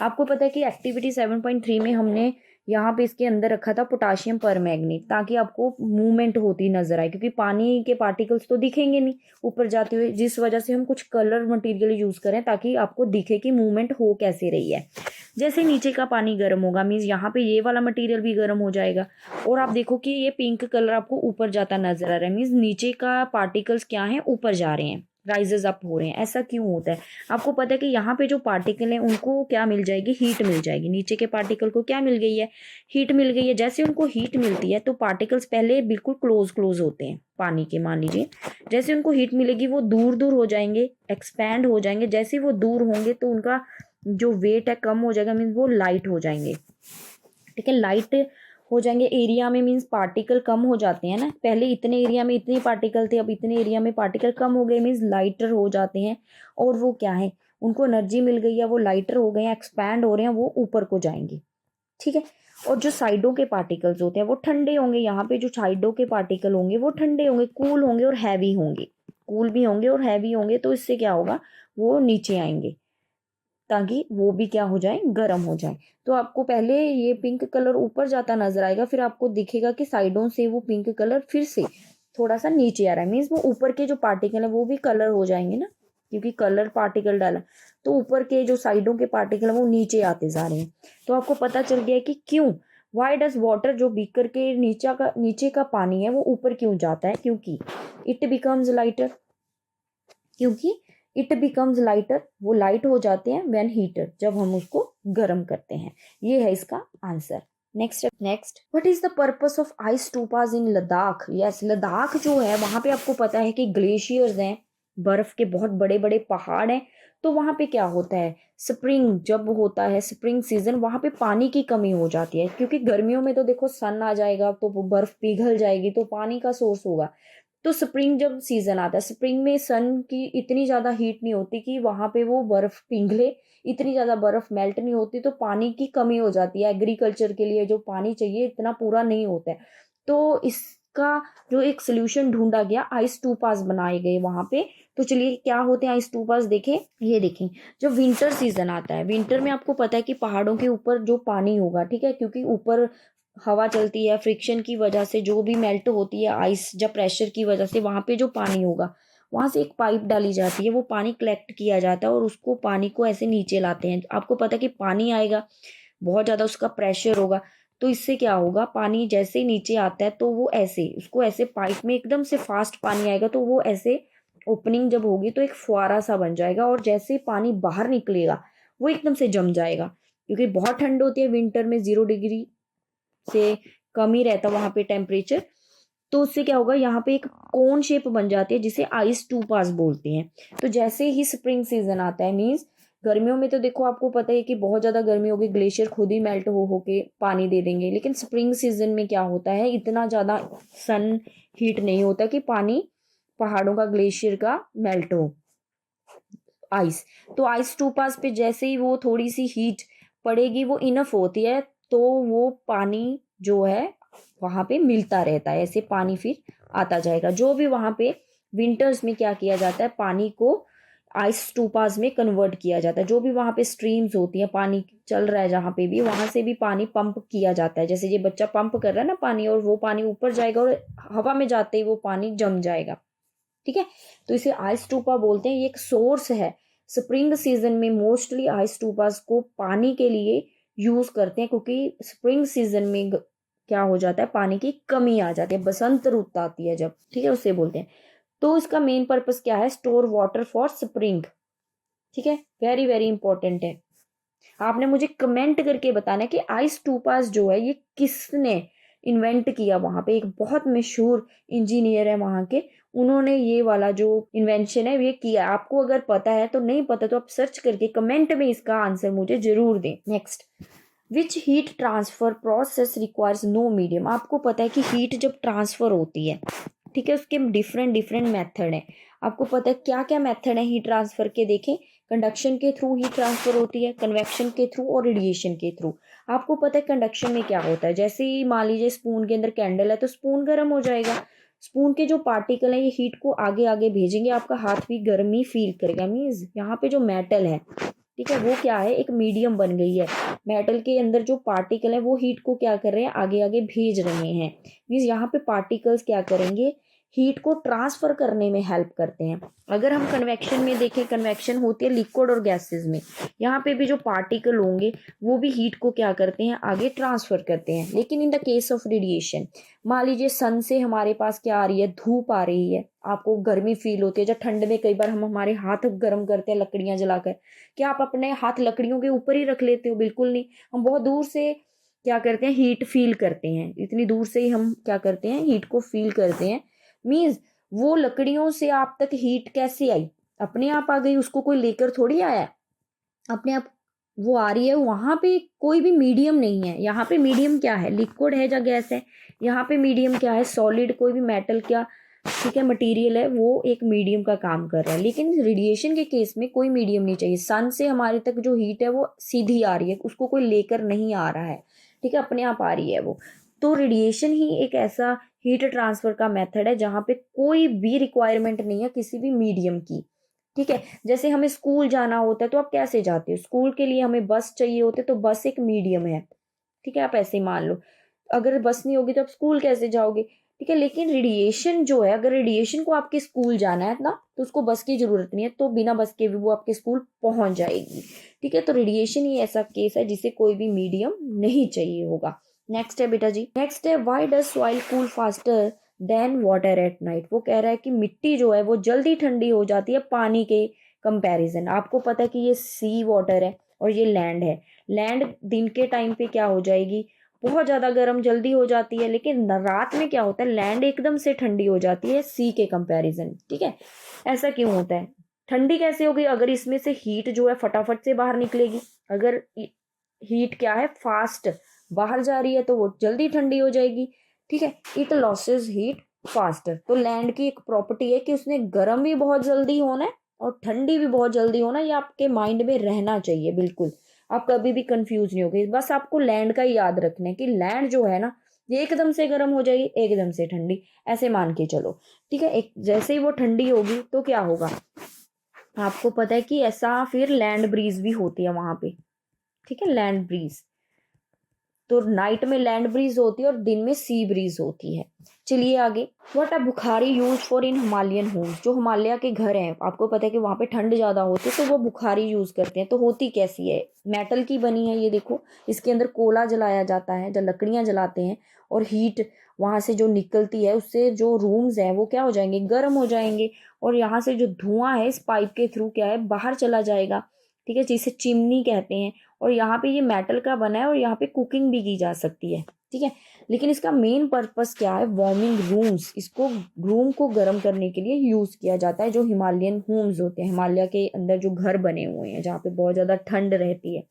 आपको पता है कि एक्टिविटी 7.3 में हमने यहाँ पे इसके अंदर रखा था पोटाशियम परमैंगनेट, ताकि आपको मूवमेंट होती नजर आए, क्योंकि पानी के पार्टिकल्स तो दिखेंगे नहीं ऊपर जाते हुए, जिस वजह से हम कुछ कलर मटेरियल यूज करें ताकि आपको दिखे कि मूवमेंट हो कैसे रही है। जैसे नीचे का पानी गर्म होगा मीन्स यहाँ पे ये वाला मटेरियल भी गर्म हो जाएगा, और आप देखो कि ये पिंक कलर आपको ऊपर जाता नजर आ रहा है, मीन्स नीचे का पार्टिकल्स क्या है, ऊपर जा रहे हैं, राइजेस अप हो रहे हैं। ऐसा क्यों होता है, आपको पता है कि यहाँ पे जो पार्टिकल हैं उनको क्या मिल जाएगी, हीट मिल जाएगी। नीचे के पार्टिकल को क्या मिल गई है, हीट मिल गई है। जैसे उनको हीट मिलती है तो पार्टिकल्स पहले बिल्कुल क्लोज होते हैं पानी के, मान लीजिए जैसे उनको हीट मिलेगी वो दूर दूर हो जाएंगे, एक्सपैंड हो जाएंगे। जैसे वो दूर होंगे तो उनका जो वेट है कम हो जाएगा, मीन्स वो लाइट हो जाएंगे। ठीक है, लाइट हो जाएंगे एरिया में, मीन्स पार्टिकल कम हो जाते हैं ना, पहले इतने एरिया में इतने पार्टिकल थे, अब इतने एरिया में पार्टिकल कम हो गए, मीन्स लाइटर हो जाते हैं। और वो क्या है, उनको एनर्जी मिल गई है, वो लाइटर हो गए हैं, एक्सपैंड हो रहे हैं, वो ऊपर को जाएंगे। ठीक है, और जो साइडों के पार्टिकल्स होते हैं वो ठंडे होंगे। यहाँ पे जो साइडों के पार्टिकल होंगे वो ठंडे होंगे, कूल होंगे और हैवी होंगे, कूल भी होंगे और हैवी होंगे। तो इससे क्या होगा, वो नीचे आएंगे ताकि वो भी क्या हो जाए, गर्म हो जाए। तो आपको पहले ये पिंक कलर ऊपर जाता नजर आएगा, फिर आपको दिखेगा कि साइडों से वो पिंक कलर फिर से थोड़ा सा नीचे आ रहा है, मीन्स वो ऊपर के जो पार्टिकल है वो भी कलर हो जाएंगे ना, क्योंकि कलर पार्टिकल डाला, तो ऊपर के जो साइडों के पार्टिकल है वो नीचे आते जा रहे हैं। तो आपको पता चल गया कि क्यों, वाई डज वाटर, जो बीकर के नीचे का पानी है वो ऊपर क्यों जाता है, क्योंकि इट बिकम्स लाइटर, क्योंकि इट बिकम्स लाइटर, वो लाइट हो जाते हैं व्हेन हीटर, जब हम उसको गर्म करते हैं। ये है इसका answer. Next what is the purpose of ice stupas in Ladakh. Yes, Ladakh जो है वहां पे आपको पता है कि ग्लेशियर्स हैं, बर्फ के बहुत बड़े बड़े पहाड़ हैं। तो वहां पे क्या होता है, स्प्रिंग जब होता है, स्प्रिंग सीजन, वहां पे पानी की कमी हो जाती है, क्योंकि गर्मियों में तो देखो सन आ जाएगा तो वो बर्फ पिघल जाएगी, तो पानी का सोर्स होगा। तो स्प्रिंग जब सीजन आता है, स्प्रिंग में सन की इतनी ज्यादा हीट नहीं होती कि वहां पे वो बर्फ पिघले, इतनी ज्यादा बर्फ मेल्ट नहीं होती, तो पानी की कमी हो जाती है। एग्रीकल्चर के लिए जो पानी चाहिए इतना पूरा नहीं होता है। तो इसका जो एक सोल्यूशन ढूंढा गया, आइस टूपास बनाए गए वहां पे। तो चलिए क्या होते हैं आइस टूपास, देखें, ये देखें। जब विंटर सीजन आता है, विंटर में आपको पता है कि पहाड़ों के ऊपर जो पानी होगा, ठीक है, क्योंकि ऊपर हवा चलती है, फ्रिक्शन की वजह से जो भी मेल्ट होती है आइस, जब प्रेशर की वजह से वहां पे जो पानी होगा, वहां से एक पाइप डाली जाती है, वो पानी कलेक्ट किया जाता है और उसको पानी को ऐसे नीचे लाते हैं। आपको पता है कि पानी आएगा, बहुत ज्यादा उसका प्रेशर होगा, तो इससे क्या होगा, पानी जैसे ही नीचे आता है तो वो ऐसे, उसको ऐसे पाइप में एकदम से फास्ट पानी आएगा, तो वो ऐसे ओपनिंग जब होगी तो एक फुहारा सा बन जाएगा, और जैसे ही पानी बाहर निकलेगा वो एकदम से जम जाएगा। क्योंकि बहुत ठंड होती है विंटर में, 0 डिग्री से कम ही रहता वहां पे टेम्परेचर। तो उससे क्या होगा, यहाँ पे एक कोन शेप बन जाती है जिसे आइस टू पास बोलते हैं। तो जैसे ही स्प्रिंग सीजन आता है, मीन्स गर्मियों में तो देखो आपको पता है कि बहुत ज्यादा गर्मी होगी, ग्लेशियर खुद ही मेल्ट हो के पानी दे देंगे। लेकिन स्प्रिंग सीजन में क्या होता है, इतना ज्यादा सन हीट नहीं होता कि पानी पहाड़ों का, ग्लेशियर का मेल्ट हो, आइस। तो आइस टू पास पे जैसे ही वो थोड़ी सी हीट पड़ेगी, वो इनफ होती है, तो वो पानी जो है वहां पे मिलता रहता है, ऐसे पानी फिर आता जाएगा। जो भी वहां पे विंटर्स में क्या किया जाता है, पानी को आइस टूपास में कन्वर्ट किया जाता है। जो भी वहां पे स्ट्रीम्स होती है, पानी चल रहा है जहां पे भी, वहां से भी पानी पंप किया जाता है। जैसे ये बच्चा पंप कर रहा है ना पानी, और वो पानी ऊपर जाएगा और हवा में जाते ही वो पानी जम जाएगा। ठीक है, तो इसे आइस टूपा बोलते हैं, ये एक सोर्स है। स्प्रिंग सीजन में मोस्टली आइस टूपास को पानी के लिए यूज करते हैं, क्योंकि स्प्रिंग सीजन में क्या हो जाता है, पानी की कमी आ जाती है, बसंत रुत आती है जब, ठीक है, उसे बोलते हैं। तो इसका मेन पर्पस क्या है, स्टोर वाटर फॉर स्प्रिंग। ठीक है, वेरी वेरी इंपॉर्टेंट है। आपने मुझे कमेंट करके बताना है कि आइस टू पास जो है ये किसने इन्वेंट किया। वहां पे एक बहुत मशहूर इंजीनियर है वहां के, उन्होंने ये वाला जो इन्वेंशन है ये किया। आपको अगर पता है तो, नहीं पता तो आप सर्च करके कमेंट में इसका आंसर मुझे जरूर दें। Next, which heat transfer process requires no medium. आपको पता है कि हीट जब ट्रांसफर होती है, ठीक है, उसके डिफरेंट डिफरेंट मेथड हैं। आपको पता है क्या क्या मेथड है हीट ट्रांसफर के, देखें। कंडक्शन के थ्रू हीट ट्रांसफर होती है, कन्वेक्शन के थ्रू और रेडिएशन के थ्रू। आपको पता है कंडक्शन में क्या होता है, जैसे ही मान लीजिए स्पून के अंदर कैंडल है तो स्पून गर्म हो जाएगा। स्पून के जो पार्टिकल हैं ये हीट को आगे आगे भेजेंगे, आपका हाथ भी गर्मी फील करेगा। मीन्स यहाँ पे जो मेटल है, ठीक है, वो क्या है, एक मीडियम बन गई है। मेटल के अंदर जो पार्टिकल है वो हीट को क्या कर रहे हैं, आगे आगे भेज रहे हैं। मीन्स यहाँ पे पार्टिकल्स क्या करेंगे, हीट को ट्रांसफर करने में हेल्प करते हैं। अगर हम कन्वेक्शन में देखें, कन्वेक्शन होती है लिक्विड और गैसेस में। यहाँ पे भी जो पार्टिकल होंगे वो भी हीट को क्या करते हैं, आगे ट्रांसफर करते हैं। लेकिन in the case of radiation, मान लीजिए सन से हमारे पास क्या आ रही है, धूप आ रही है, आपको गर्मी फील होती है। जब ठंड में कई बार हम हमारे हाथ गर्म करते हैं लकड़ियां जलाकर, क्या आप अपने हाथ लकड़ियों के ऊपर ही रख लेते हो? बिल्कुल नहीं। हम बहुत दूर से क्या करते हैं, हीट फील करते हैं। इतनी दूर से ही हम क्या करते हैं, हीट को फील करते हैं। मीन्स वो लकड़ियों से आप तक हीट कैसे आई, अपने आप आ गई, उसको कोई लेकर थोड़ी आया, अपने आप वो आ रही है। वहां पे कोई भी मीडियम नहीं है। यहाँ पे मीडियम क्या है, लिक्विड है या गैस है। यहाँ पे मीडियम क्या है, सॉलिड, कोई भी मेटल क्या, ठीक है, मटेरियल है, वो एक मीडियम का काम कर रहा है। लेकिन रेडिएशन के केस में कोई मीडियम नहीं चाहिए। सन से हमारे तक जो हीट है वो सीधी आ रही है, उसको कोई लेकर नहीं आ रहा है, ठीक है, अपने आप आ रही है वो। तो रेडिएशन ही एक ऐसा हीट ट्रांसफर का मेथड है जहाँ पे कोई भी रिक्वायरमेंट नहीं है किसी भी मीडियम की, ठीक है। जैसे हमें स्कूल जाना होता है तो आप कैसे जाते हो, स्कूल के लिए हमें बस चाहिए होते, तो बस एक मीडियम है, ठीक है, आप ऐसे ही मान लो। अगर बस नहीं होगी तो आप स्कूल कैसे जाओगे, ठीक है। लेकिन रेडिएशन जो है, अगर रेडिएशन को आपके स्कूल जाना है ना तो उसको बस की जरूरत नहीं है, तो बिना बस के भी वो आपके स्कूल पहुंच जाएगी, ठीक है। तो रेडिएशन ही ऐसा केस है जिसे कोई भी मीडियम नहीं चाहिए होगा। नेक्स्ट है बेटा जी, नेक्स्ट है, why does soil cool faster than water at night. वो कह रहा है कि मिट्टी जो है वो जल्दी ठंडी हो जाती है पानी के कंपैरिजन। आपको पता है कि ये सी वाटर है और ये लैंड है। लैंड दिन के टाइम पे क्या हो जाएगी, बहुत ज्यादा गर्म जल्दी हो जाती है, लेकिन रात में क्या होता है, लैंड एकदम से ठंडी हो जाती है सी के कंपैरिजन, ठीक है। ऐसा क्यों होता है, ठंडी कैसे होगी, अगर इसमें से हीट जो है फटाफट से बाहर निकलेगी। अगर हीट क्या है, फास्ट बाहर जा रही है तो वो जल्दी ठंडी हो जाएगी, ठीक है। It losses heat faster. तो लैंड की एक प्रॉपर्टी है कि उसने गर्म भी बहुत जल्दी होना है और ठंडी भी बहुत जल्दी होना है। ये आपके माइंड में रहना चाहिए बिल्कुल, आप कभी भी कंफ्यूज नहीं होगे। बस आपको लैंड का ही याद रखना है कि लैंड जो है ना, ये एकदम से गर्म हो जाएगी, एकदम से ठंडी, ऐसे मान के चलो, ठीक है। एक जैसे ही वो ठंडी होगी तो क्या होगा, आपको पता है कि ऐसा फिर लैंड ब्रीज भी होती है वहां पे, ठीक है, लैंड ब्रीज। तो नाइट में लैंड ब्रीज होती है और दिन में सी ब्रीज होती है। चलिए आगे, what are bukhari use for in Himalayan homes. जो हिमालय के घर हैं, आपको पता है कि वहां पे ठंड ज्यादा होती है तो वो बुखारी यूज करते हैं। तो होती कैसी है, मेटल की बनी है, ये देखो, इसके अंदर कोला जलाया जाता है, जब लकड़ियां जलाते हैं और हीट वहां से जो निकलती है उससे जो रूम्स हैं वो क्या हो जाएंगे, गर्म हो जाएंगे। और यहाँ से जो धुआं है इस पाइप के थ्रू क्या है, बाहर चला जाएगा, ठीक है, जिसे चिमनी कहते हैं। और यहाँ पे ये मेटल का बना है और यहाँ पे कुकिंग भी की जा सकती है, ठीक है। लेकिन इसका मेन पर्पस क्या है, वार्मिंग रूम्स, इसको रूम को गर्म करने के लिए यूज किया जाता है। जो हिमालयन होम्स होते हैं, हिमालय के अंदर जो घर बने हुए हैं जहाँ पे बहुत ज्यादा ठंड रहती है,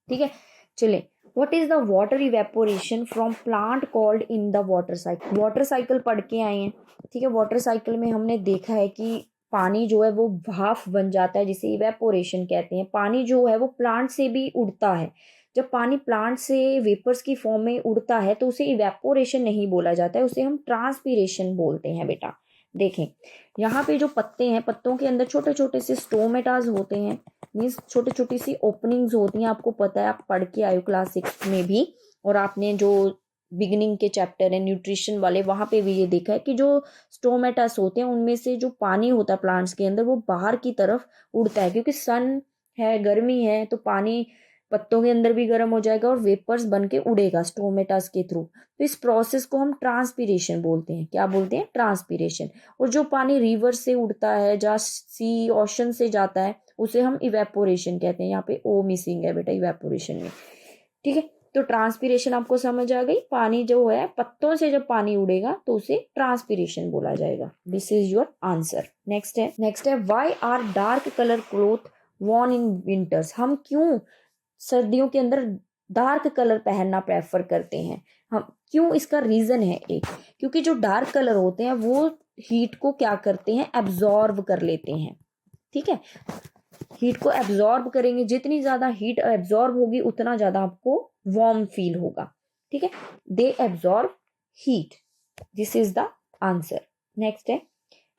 ठीक है। चले, what is the water evaporation from plant called in the water cycle. Water cycle पढ़ के आए हैं, ठीक है। वाटर साइकिल में हमने देखा है कि पानी जो है वो भाप बन जाता है, जिसे इवेपोरेशन कहते हैं। पानी जो है वो प्लांट से भी उड़ता है। जब पानी प्लांट से वेपर्स की फॉर्म में उड़ता है तो उसे इवेपोरेशन नहीं बोला जाता है, उसे हम ट्रांसपीरेशन बोलते हैं बेटा। देखें, यहाँ पे जो पत्ते हैं, पत्तों के अंदर छोटे छोटे से स्टोमेटाज होते हैं, मीन्स छोटी छोटी सी ओपनिंग्स होती हैं। आपको पता है, आप पढ़ के आए हो क्लास 6 में भी, और आपने जो बिगिनिंग के चैप्टर है न्यूट्रिशन वाले, वहां पे भी ये देखा है कि जो स्टोमेटास होते हैं उनमें से जो पानी होता है प्लांट्स के अंदर वो बाहर की तरफ उड़ता है, क्योंकि सन है, गर्मी है, तो पानी पत्तों के अंदर भी गर्म हो जाएगा और वेपर्स बन के उड़ेगा स्टोमेटास के थ्रू। तो इस प्रोसेस को हम ट्रांसपीरेशन बोलते हैं। क्या बोलते हैं, ट्रांसपीरेशन। और जो पानी रिवर से उड़ता है, जहाँ सी ओशन से जाता है, उसे हम इवेपोरेशन कहते हैं। यहाँ पे ओ मिसिंग है बेटा इवेपोरेशन में, ठीक है। तो ट्रांसपीरेशन आपको समझ आ गई, पानी जो है पत्तों से जब पानी उड़ेगा तो उसे ट्रांसपीरेशन बोला जाएगा। This is your answer. Next है why are dark colour cloth worn in winters. हम क्यों सर्दियों के अंदर डार्क कलर पहनना प्रेफर करते हैं, हम क्यों, इसका रीजन है एक, क्योंकि जो डार्क कलर होते हैं वो हीट को क्या करते हैं, एब्जॉर्ब कर लेते हैं, ठीक है। हीट को एब्जॉर्ब करेंगे, जितनी ज्यादा हीट एब्जॉर्ब होगी उतना ज्यादा आपको वार्म फील होगा, ठीक है। They absorb heat, this is the answer. Next है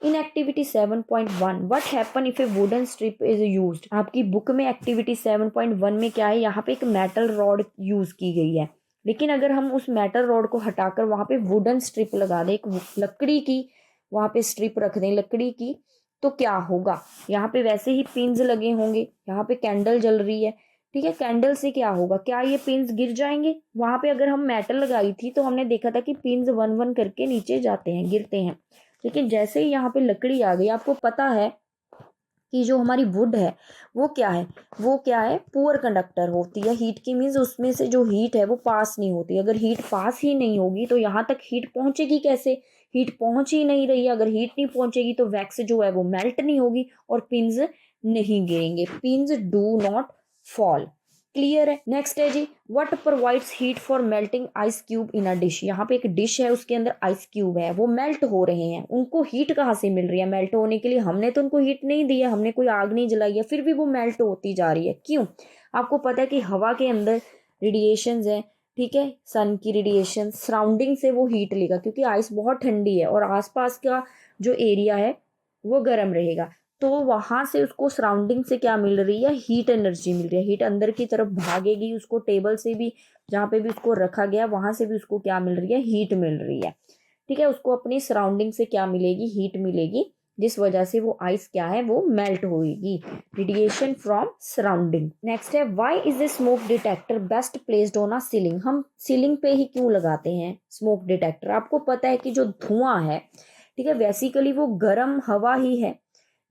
in activity 7.1 what happen if a wooden strip is used. आपकी बुक में एक्टिविटी 7.1 में क्या है, यहाँ पे एक मेटल रॉड यूज की गई है, लेकिन अगर हम उस मेटल रॉड को हटाकर वहां पे वुडन स्ट्रिप लगा दें, एक लकड़ी की वहां पे स्ट्रिप रख दें लकड़ी की, तो क्या होगा। यहाँ पे वैसे ही पिंस लगे होंगे, यहाँ पे कैंडल जल रही है, ठीक है। कैंडल से क्या होगा, क्या ये पिंस गिर जाएंगे। वहां पे अगर हम मेटल लगाई थी तो हमने देखा था कि पिंस वन वन करके नीचे जाते हैं, गिरते हैं, लेकिन जैसे ही यहाँ पे लकड़ी आ गई, आपको पता है कि जो हमारी वुड है वो क्या है, पुअर कंडक्टर होती है हीट की, मीन्स उसमें से जो हीट है वो पास नहीं होती। अगर हीट पास ही नहीं होगी तो यहाँ तक हीट पहुंचेगी कैसे, हीट पहुंच ही नहीं रही है। अगर हीट नहीं पहुंचेगी तो वैक्स जो है वो मेल्ट नहीं होगी और पिंस नहीं गिरेंगे, pins do not fall. Clear है। नेक्स्ट है जी what provides heat for melting ice cube in a dish. यहाँ पे एक डिश है, उसके अंदर आइस क्यूब है, वो मेल्ट हो रहे हैं, उनको हीट कहाँ से मिल रही है मेल्ट होने के लिए। हमने तो उनको हीट नहीं दी है, हमने कोई आग नहीं जलाई है, फिर भी वो मेल्ट होती जा रही है। क्यों, आपको पता है कि हवा के अंदर रेडिएशंस है, ठीक है, सन की रेडिएशन, सराउंडिंग से वो हीट लेगा, क्योंकि आइस बहुत ठंडी है और आसपास का जो एरिया है वो गर्म रहेगा, तो वहां से उसको सराउंडिंग से क्या मिल रही है, हीट एनर्जी मिल रही है। हीट अंदर की तरफ भागेगी, उसको टेबल से भी, जहाँ पे भी उसको रखा गया वहां से भी उसको क्या मिल रही है, हीट मिल रही है, ठीक है। उसको अपनी सराउंडिंग से क्या मिलेगी, हीट मिलेगी, जिस वजह से वो आइस क्या है, वो मेल्ट होगी, रेडिएशन फ्रॉम सराउंडिंग। नेक्स्ट है why is a smoke detector best placed on a ceiling. हम सीलिंग पे ही क्यों लगाते हैं स्मोक डिटेक्टर। आपको पता है कि जो धुआं है, ठीक है, बेसिकली वो गर्म हवा ही है,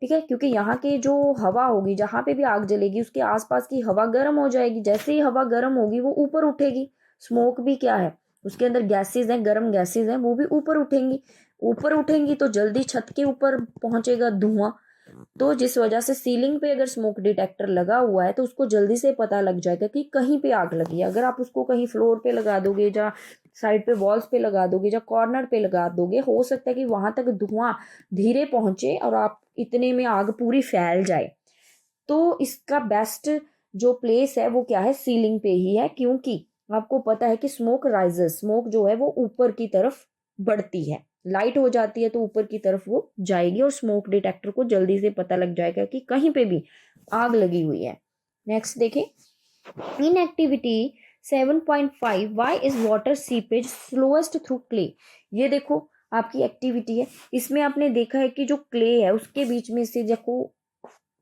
ठीक है, क्योंकि यहाँ की जो हवा होगी, जहाँ पे भी आग जलेगी उसके आसपास की हवा गर्म हो जाएगी, जैसे ही हवा गर्म होगी वो ऊपर उठेगी। स्मोक भी क्या है, उसके अंदर गैसेज हैं, गर्म गैसेज हैं, वो भी ऊपर उठेंगी, ऊपर उठेंगी तो जल्दी छत के ऊपर पहुंचेगा धुआं। तो जिस वजह से सीलिंग पे अगर स्मोक डिटेक्टर लगा हुआ है तो उसको जल्दी से पता लग जाएगा कि कहीं पे आग लगी है। अगर आप उसको कहीं फ्लोर पे लगा दोगे, या साइड पे वॉल्स पे लगा दोगे, या कॉर्नर पे लगा दोगे, हो सकता है कि वहां तक धुआं धीरे पहुंचे और आप इतने में आग पूरी फैल जाए। तो इसका बेस्ट जो प्लेस है वो क्या है, सीलिंग पे ही है, क्योंकि आपको पता है कि स्मोक राइजेस, स्मोक जो है वो ऊपर की तरफ बढ़ती है, लाइट हो जाती है तो ऊपर की तरफ वो जाएगी और स्मोक डिटेक्टर को जल्दी से पता लग जाएगा कि कहीं पे भी आग लगी हुई है। नेक्स्ट देखें in activity 7.5 why is water seepage slowest through clay. ये देखो आपकी एक्टिविटी है, इसमें आपने देखा है कि जो क्ले है उसके बीच में से देखो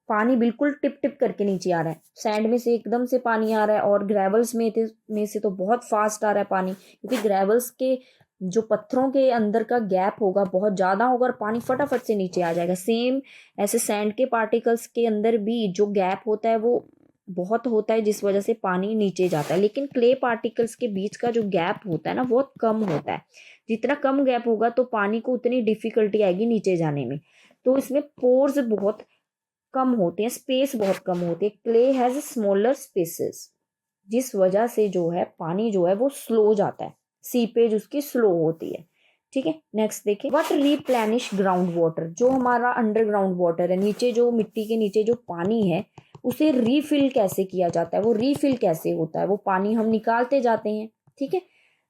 पानी बिल्कुल टिप टिप करके नीचे आ रहा है, सैंड में से एकदम से पानी आ रहा है और ग्रेवल्स में से तो बहुत फास्ट आ रहा है पानी, क्योंकि ग्रेवल्स के जो पत्थरों के अंदर का गैप होगा बहुत ज्यादा होगा और पानी फटाफट से नीचे आ जाएगा। सेम ऐसे सैंड के पार्टिकल्स के अंदर भी जो गैप होता है वो बहुत होता है, जिस वजह से पानी नीचे जाता है, लेकिन क्ले पार्टिकल्स के बीच का जो गैप होता है ना बहुत कम होता है। जितना कम गैप होगा तो पानी को उतनी डिफिकल्टी आएगी नीचे जाने में, तो इसमें पोर्स बहुत कम होते हैं, स्पेस बहुत कम होती है। क्ले हैज स्मॉलर स्पेसेस, जिस वजह से जो है पानी जो है वो स्लो जाता है, सीपेज उसकी स्लो होती है, ठीक है। नेक्स्ट देखिए व्हाट रिप्लेनिश ग्राउंड वाटर। जो हमारा अंडरग्राउंड वाटर है, नीचे जो मिट्टी के नीचे जो पानी है उसे रीफिल कैसे किया जाता है, वो रीफिल कैसे होता है, वो पानी हम निकालते जाते हैं, ठीक है,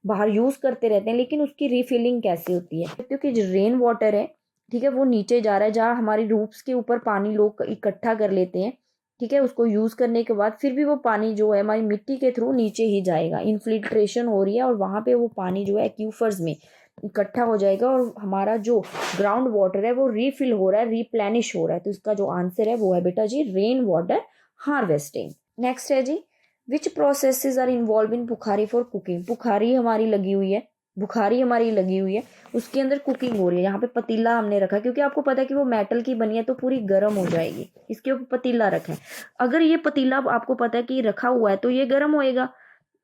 बाहर यूज करते रहते हैं, लेकिन उसकी रीफिलिंग कैसे होती है, क्योंकि जो रेन वाटर है, ठीक है, वो नीचे जा रहा है, जहाँ हमारी रूफ्स के ऊपर पानी लोग इकट्ठा कर लेते हैं, ठीक है, उसको यूज करने के बाद फिर भी वो पानी जो है हमारी मिट्टी के थ्रू नीचे ही जाएगा, इनफिल्ट्रेशन हो रही है और वहां पे वो पानी जो है एक्यूफर्स में इकट्ठा हो जाएगा और हमारा जो ग्राउंड वाटर है वो रीफिल हो रहा है, रिप्लेनिश हो रहा है। तो इसका जो आंसर है वो है बेटा जी रेन वाटर हार्वेस्टिंग। नेक्स्ट है जी which processes are involved in bukhari for cooking. बुखारी हमारी लगी हुई है, बुखारी हमारी लगी हुई है, उसके अंदर कुकिंग हो रही है। यहाँ पे पतीला हमने रखा क्योंकि आपको पता है कि वो मेटल की बनी है तो पूरी गर्म हो जाएगी, इसके ऊपर पतीला रखा है। अगर ये पतीला आपको पता है कि रखा हुआ है तो ये गर्म होएगा,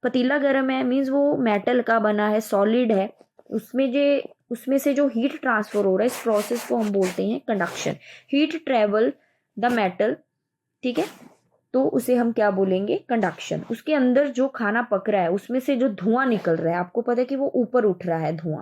पतीला गर्म है मीन्स वो मेटल का बना है, सॉलिड है, उसमें से जो हीट ट्रांसफर हो रहा है इस प्रोसेस को हम बोलते हैं conduction. Heat travel the metal, ठीक है, तो उसे हम क्या बोलेंगे, कंडक्शन। उसके अंदर जो खाना पक रहा है उसमें से जो धुआं निकल रहा है, आपको पता है कि वो ऊपर उठ रहा है धुआं,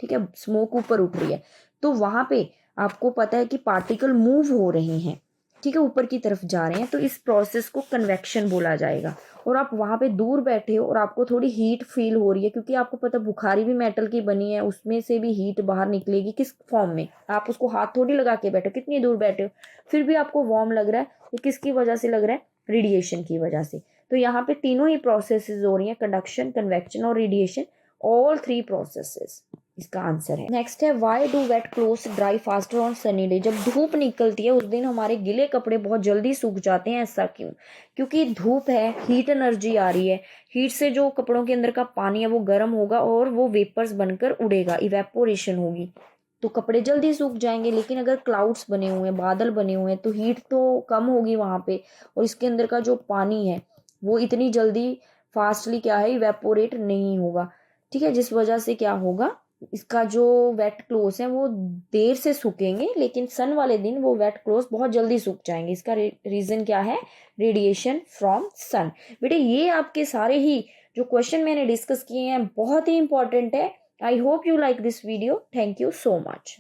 ठीक है, स्मोक ऊपर उठ रही है, तो वहां पे आपको पता है कि पार्टिकल मूव हो रहे हैं, ठीक है, ऊपर की तरफ जा रहे हैं, तो इस प्रोसेस को कन्वेक्शन बोला जाएगा। और आप वहां पे दूर बैठे हो और आपको थोड़ी हीट फील हो रही है क्योंकि आपको पता है बुखारी भी मेटल की बनी है, उसमें से भी हीट बाहर निकलेगी, किस फॉर्म में, आप उसको हाथ थोड़ी लगा के बैठो, कितनी दूर बैठे हो, फिर भी आपको वार्म लग रहा है, ये किसकी वजह से लग रहा है, रेडिएशन की वजह से। तो यहाँ पे तीनों ही प्रोसेसेस हो रही हैं, कंडक्शन, कन्वेक्शन और रेडिएशन, ऑल थ्री प्रोसेसेस इसका आंसर है। नेक्स्ट है why do wet clothes dry faster on sunny day. जब धूप निकलती है उस दिन हमारे गीले कपड़े बहुत जल्दी सूख जाते हैं, ऐसा क्यों? क्योंकि धूप है, हीट एनर्जी आ रही है, हीट से जो कपड़ों के अंदर का पानी है वो गर्म होगा और वो वेपर्स बनकर उड़ेगा, इवेपोरेशन होगी, तो कपड़े जल्दी सूख जाएंगे। लेकिन अगर क्लाउड्स बने हुए हैं, बादल बने हुए हैं, तो हीट तो कम होगी वहां पे, और इसके अंदर का जो पानी है वो इतनी जल्दी फास्टली क्या है, इवेपोरेट नहीं होगा, ठीक है, जिस वजह से क्या होगा, इसका जो वेट क्लोथ्स हैं वो देर से सूखेंगे, लेकिन सन वाले दिन वो वेट क्लोथ्स बहुत जल्दी सूख जाएंगे। इसका रीजन क्या है, रेडिएशन फ्रॉम सन। बेटे ये आपके सारे ही जो क्वेश्चन मैंने डिस्कस किए हैं बहुत ही इंपॉर्टेंट है। I hope you like this video, thank you so much.